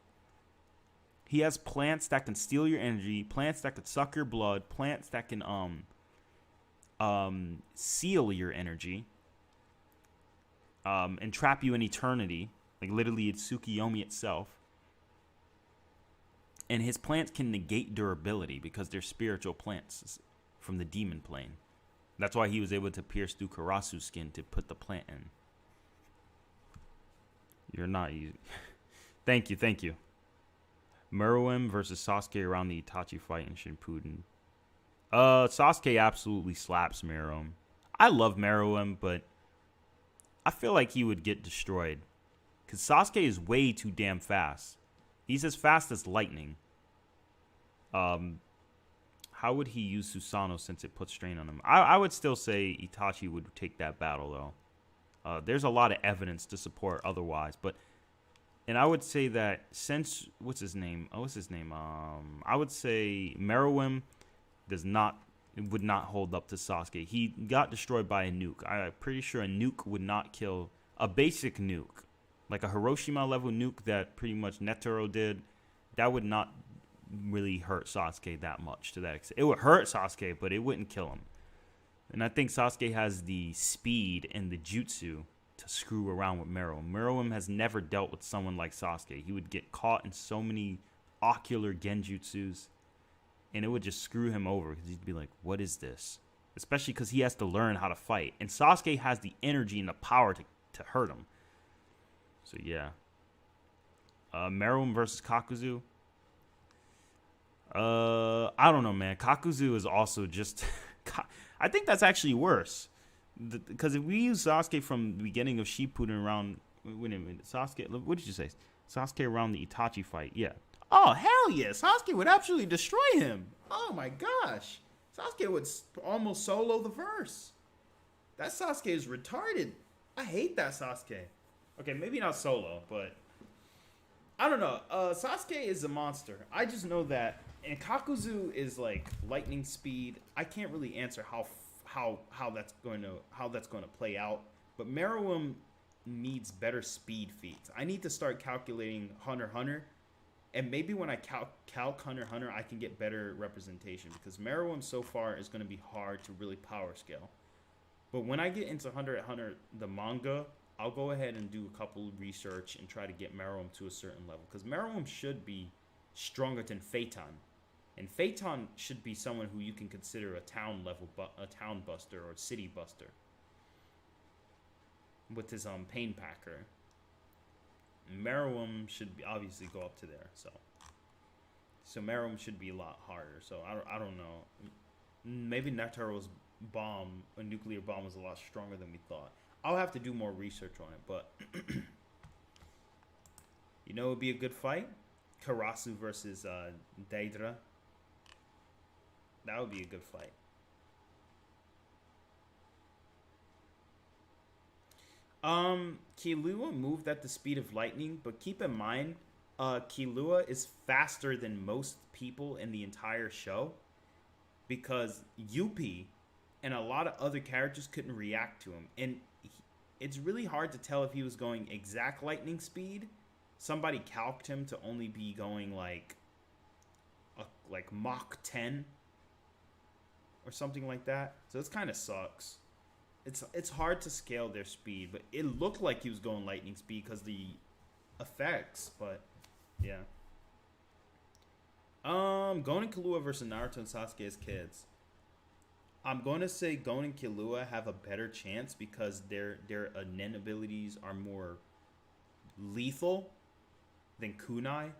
He has plants that can steal your energy, plants that can suck your blood, plants that can seal your energy, and trap you in eternity. Like, literally, it's Tsukiyomi itself. And his plants can negate durability because they're spiritual plants from the demon plane. That's why he was able to pierce through Karasu's skin to put the plant in. You're not easy. Thank you. Meruem versus Sasuke around the Itachi fight in Shippuden. Sasuke absolutely slaps Meruem. I love Meruem, but I feel like he would get destroyed. Because Sasuke is way too damn fast. He's as fast as lightning. How would he use Susanoo since it puts strain on him? I would still say Itachi would take that battle, though. There's a lot of evidence to support otherwise. And I would say that since... What's his name? I would say Meruem would not hold up to Sasuke. He got destroyed by a nuke. I'm pretty sure a nuke would not kill... A basic nuke. Like a Hiroshima level nuke that pretty much Netero did. That would not really hurt Sasuke that much to that extent. It would hurt Sasuke, but it wouldn't kill him. And I think Sasuke has the speed and the jutsu to screw around with Meruem. Meruem has never dealt with someone like Sasuke. He would get caught in so many ocular genjutsus, and it would just screw him over because he'd be like, what is this? Especially because he has to learn how to fight. And Sasuke has the energy and the power to hurt him. So, yeah. Meruem versus Kakuzu. I don't know, man. Kakuzu is also just... I think that's actually worse. Because if we use Sasuke from the beginning of Shippuden around... Wait a minute. Sasuke... What did you say? Sasuke around the Itachi fight. Yeah. Oh, hell yeah. Sasuke would absolutely destroy him. Oh my gosh. Sasuke would almost solo the verse. That Sasuke is retarded. I hate that Sasuke. Okay, maybe not solo, but I don't know. Sasuke is a monster. I just know that. And Kakuzu is like lightning speed. I can't really answer how that's going to play out. But Meruem needs better speed feats. I need to start calculating Hunter x Hunter, and maybe when I calc Hunter x Hunter, I can get better representation, because Meruem so far is going to be hard to really power scale. But when I get into Hunter x Hunter, the manga, I'll go ahead and do a couple research and try to get Meruem to a certain level, because Meruem should be stronger than Phaeton. And Phaeton should be someone who you can consider a town buster or city buster with his pain packer. Meruem should be obviously go up to there, so Meruem should be a lot harder. So I don't know. Maybe Netaro's bomb, a nuclear bomb, was a lot stronger than we thought. I'll have to do more research on it, but you know, it would be a good fight. Karasu versus Deidara. That would be a good fight. Killua moved at the speed of lightning, but keep in mind, Killua is faster than most people in the entire show, because Yuppie and a lot of other characters couldn't react to him, and it's really hard to tell if he was going exact lightning speed. Somebody calced him to only be going like Mach 10 or something like that, so this kind of sucks. It's hard to scale their speed, but it looked like he was going lightning speed because the effects, but yeah. Gon and Killua versus Naruto and Sasuke as kids. I'm going to say Gon and Killua have a better chance because their nen abilities are more lethal than kunai.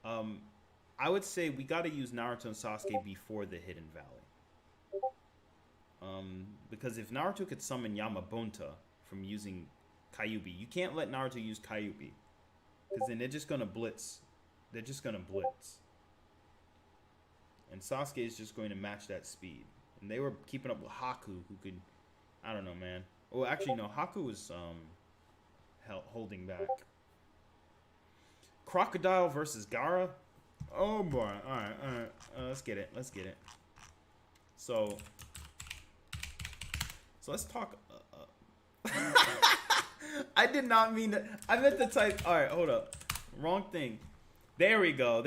I would say we got to use Naruto and Sasuke before the Hidden Valley. Because if Naruto could summon Yamabunta from using Kyuubi, you can't let Naruto use Kyuubi, because then they're just gonna blitz. They're just gonna blitz, and Sasuke is just going to match that speed. And they were keeping up with Haku, who could, I don't know, man. Well, actually, no, Haku was holding back. Crocodile versus Gaara. Oh boy! All right. Let's get it. So let's talk. I did not mean to. I meant to type. All right, hold up. Wrong thing. There we go.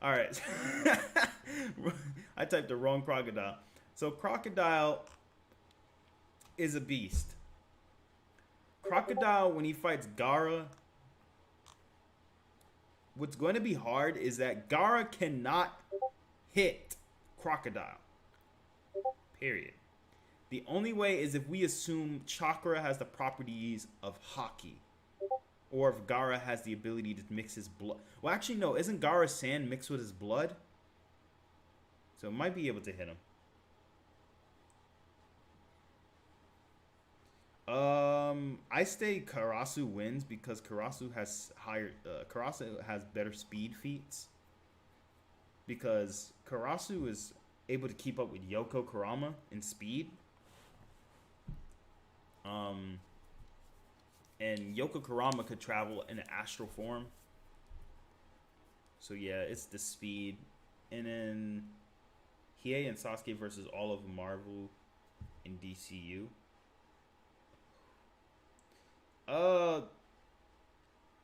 All right. I typed the wrong crocodile. So Crocodile is a beast. Crocodile, when he fights Gaara, what's going to be hard is that Gaara cannot hit Crocodile. Period. The only way is if we assume chakra has the properties of Haki, or if Gaara has the ability to mix his blood. Well, actually, no. Isn't Gaara sand mixed with his blood? So it might be able to hit him. I say Karasu wins because Karasu has better speed feats. Because Karasu is able to keep up with Yoko Kurama in speed. And Yoko Kurama could travel in an astral form. So yeah, it's the speed. And then Hiei and Sasuke versus all of Marvel in DCU.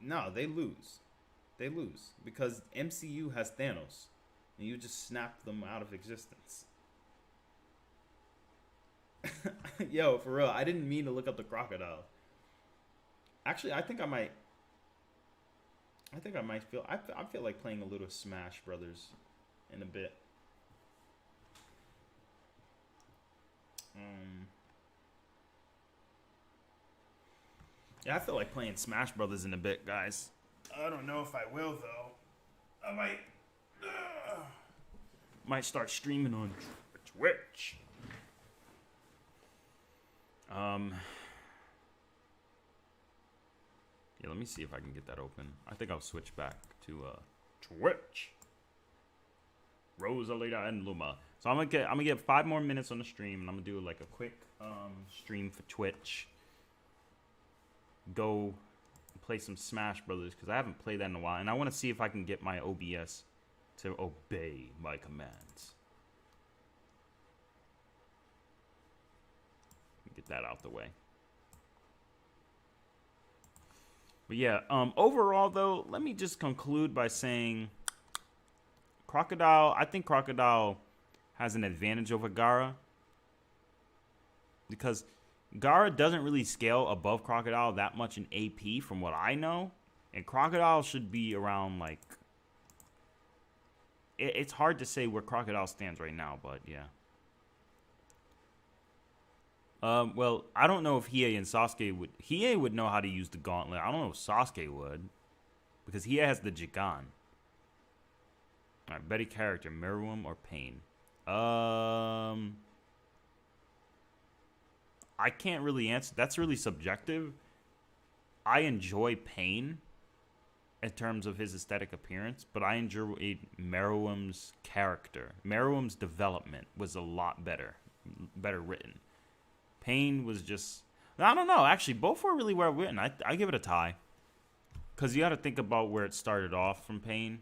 No, they lose. Because MCU has Thanos, and you just snap them out of existence. Yo, for real, I didn't mean to look up the crocodile. Actually, I feel like playing a little Smash Brothers in a bit. Yeah, I feel like playing Smash Brothers in a bit, guys. I don't know if I will, though. I might start streaming on Twitch. Yeah, Yeah, let me see if I can get that open. I think I'll switch back to Twitch. Rosalita and Luma. So I'm gonna get 5 more minutes on the stream, and I'm gonna do like a quick stream for Twitch. Go play some Smash Brothers because I haven't played that in a while, and I want to see if I can get my OBS to obey my commands. Get that out the way. But yeah, overall though, let me just conclude by saying Crocodile, I think Crocodile has an advantage over Gaara because Gaara doesn't really scale above Crocodile that much in AP from what I know, and Crocodile should be around like, it's hard to say where Crocodile stands right now, but yeah. Well, I don't know if Hiei and Sasuke would. Hiei would know how to use the gauntlet. I don't know if Sasuke would, because Hiei has the Jigan. All right, better character, Meruem or Pain. I can't really answer. That's really subjective. I enjoy Pain in terms of his aesthetic appearance, but I enjoy Meruem's character. Meruem's development was a lot better written. Pain was just, I don't know. Actually, both were really well written. I give it a tie. Because you got to think about where it started off from Pain.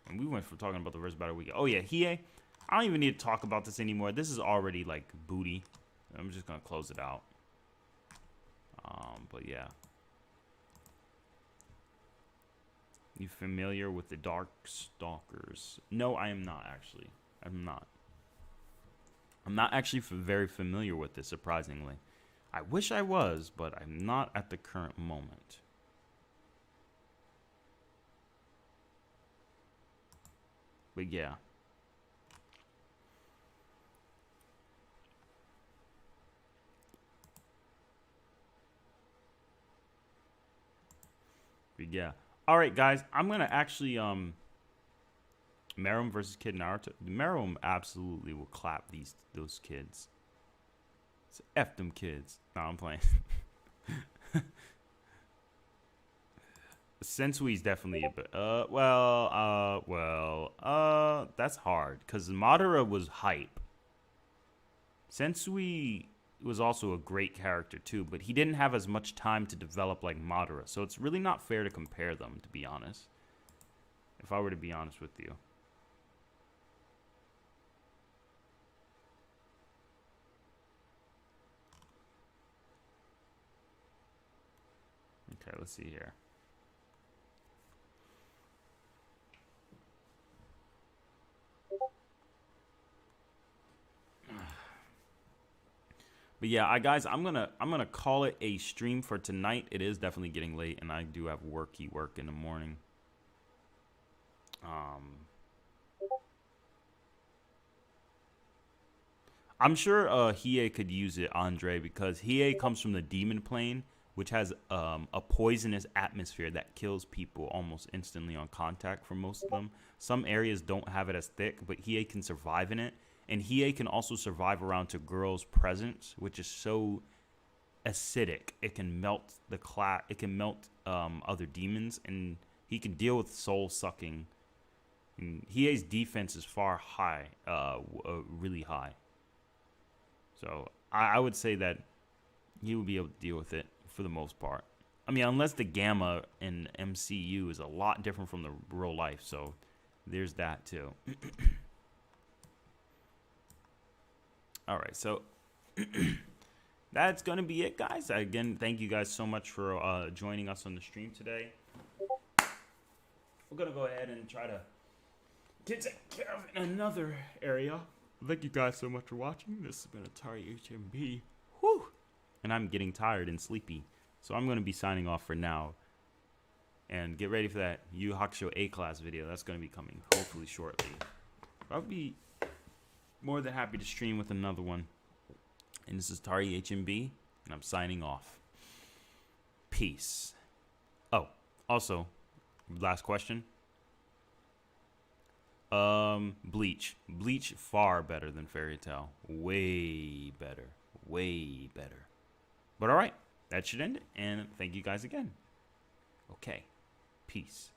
And we went from talking about the verse battle week. Oh, yeah, Hiei. I don't even need to talk about this anymore. This is already, like, booty. I'm just going to close it out. But, yeah. You familiar with the Dark Stalkers? No, I am not, actually. I'm not. I'm not actually very familiar with this, surprisingly. I wish I was, but I'm not at the current moment. But yeah. But yeah. All right, guys. I'm going to actually... Meruem versus Kid Naruto. Meruem absolutely will clap those kids. So F them kids. No, I'm playing. Sensui's definitely a bit. That's hard because Madara was hype. Sensui was also a great character too, but he didn't have as much time to develop like Madara, so it's really not fair to compare them, to be honest. If I were to be honest with you. Okay, let's see here. But yeah, guys, I'm gonna call it a stream for tonight. It is definitely getting late, and I do have work in the morning. I'm sure Hiei could use it, Andre, because Hiei comes from the demon plane, which has a poisonous atmosphere that kills people almost instantly on contact for most of them. Some areas don't have it as thick, but Hiei can survive in it. And Hiei can also survive around Togoro's presence, which is so acidic. It can melt it can melt other demons, and he can deal with soul sucking. And Hiei's defense is really high. So I would say that he would be able to deal with it for the most part. I mean, unless the Gamma in MCU is a lot different from the real life. So there's that too. All right, so that's going to be it, guys. Again, thank you guys so much for joining us on the stream today. We're going to go ahead and try to get care of another area. Thank you guys so much for watching. This has been Atari HMB. Whew. And I'm getting tired and sleepy. So I'm going to be signing off for now. And get ready for that Yu Yu Hakusho A-Class video. That's going to be coming hopefully shortly. I'll be more than happy to stream with another one. And this is Tari HMB, and I'm signing off. Peace. Oh, also, last question. Bleach. Bleach far better than Fairy Tail. Way better. Way better. But alright, that should end it. And thank you guys again. Okay. Peace.